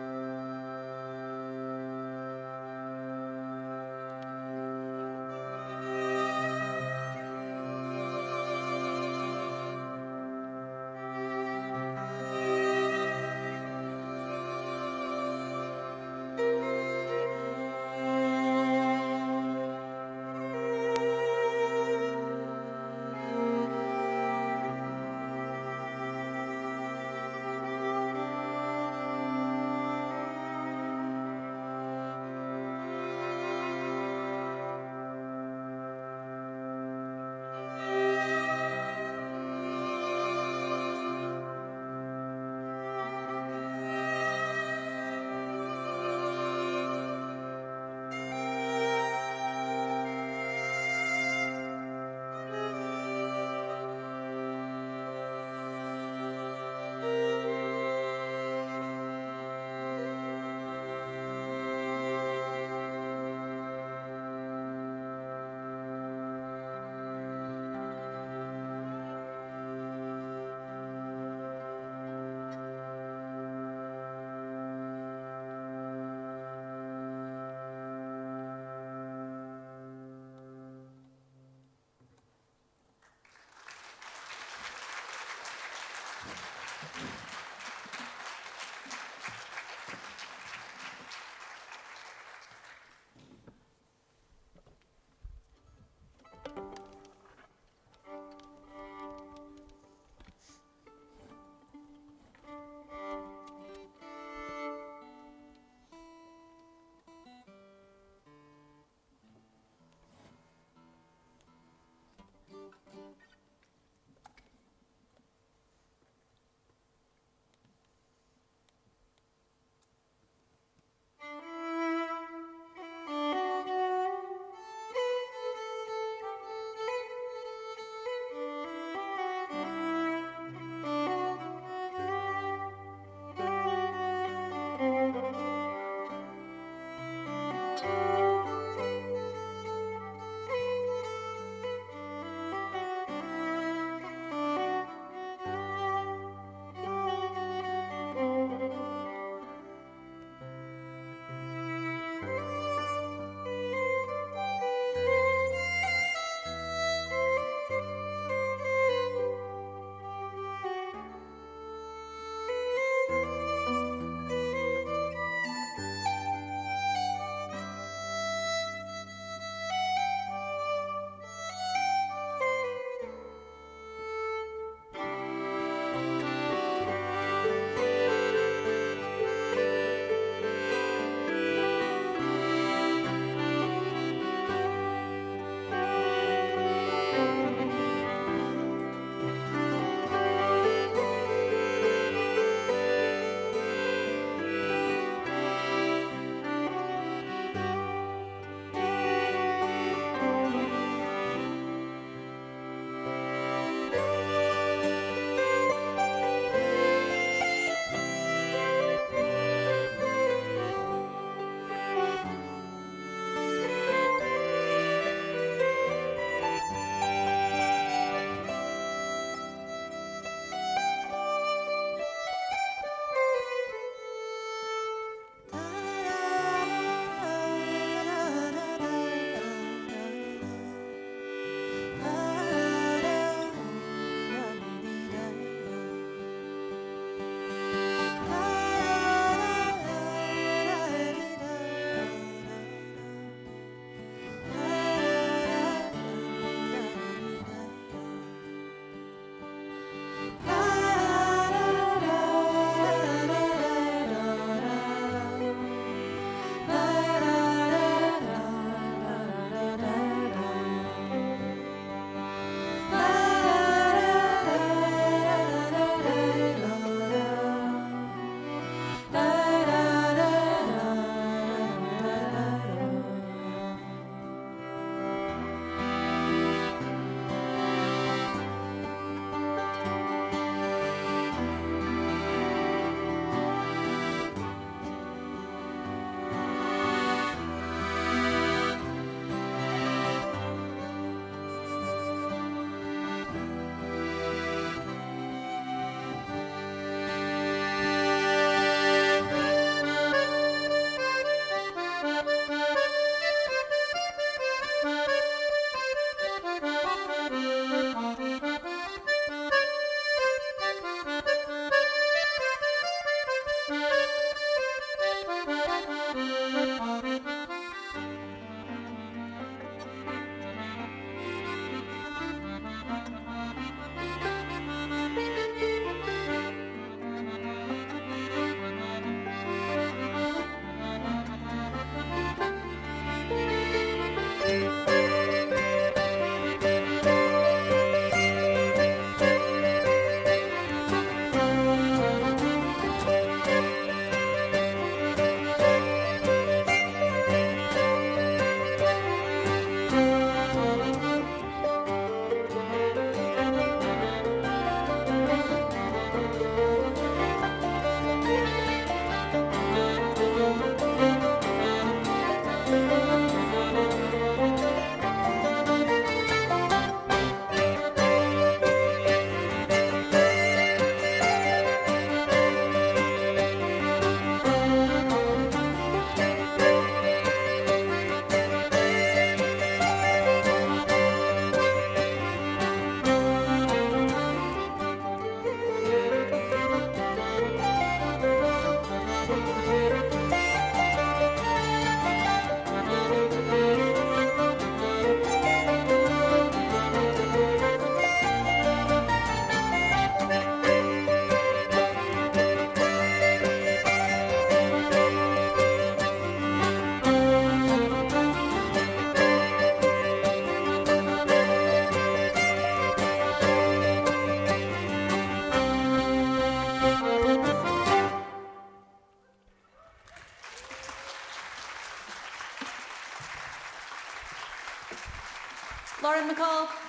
[SPEAKER 19] Laren MacColl.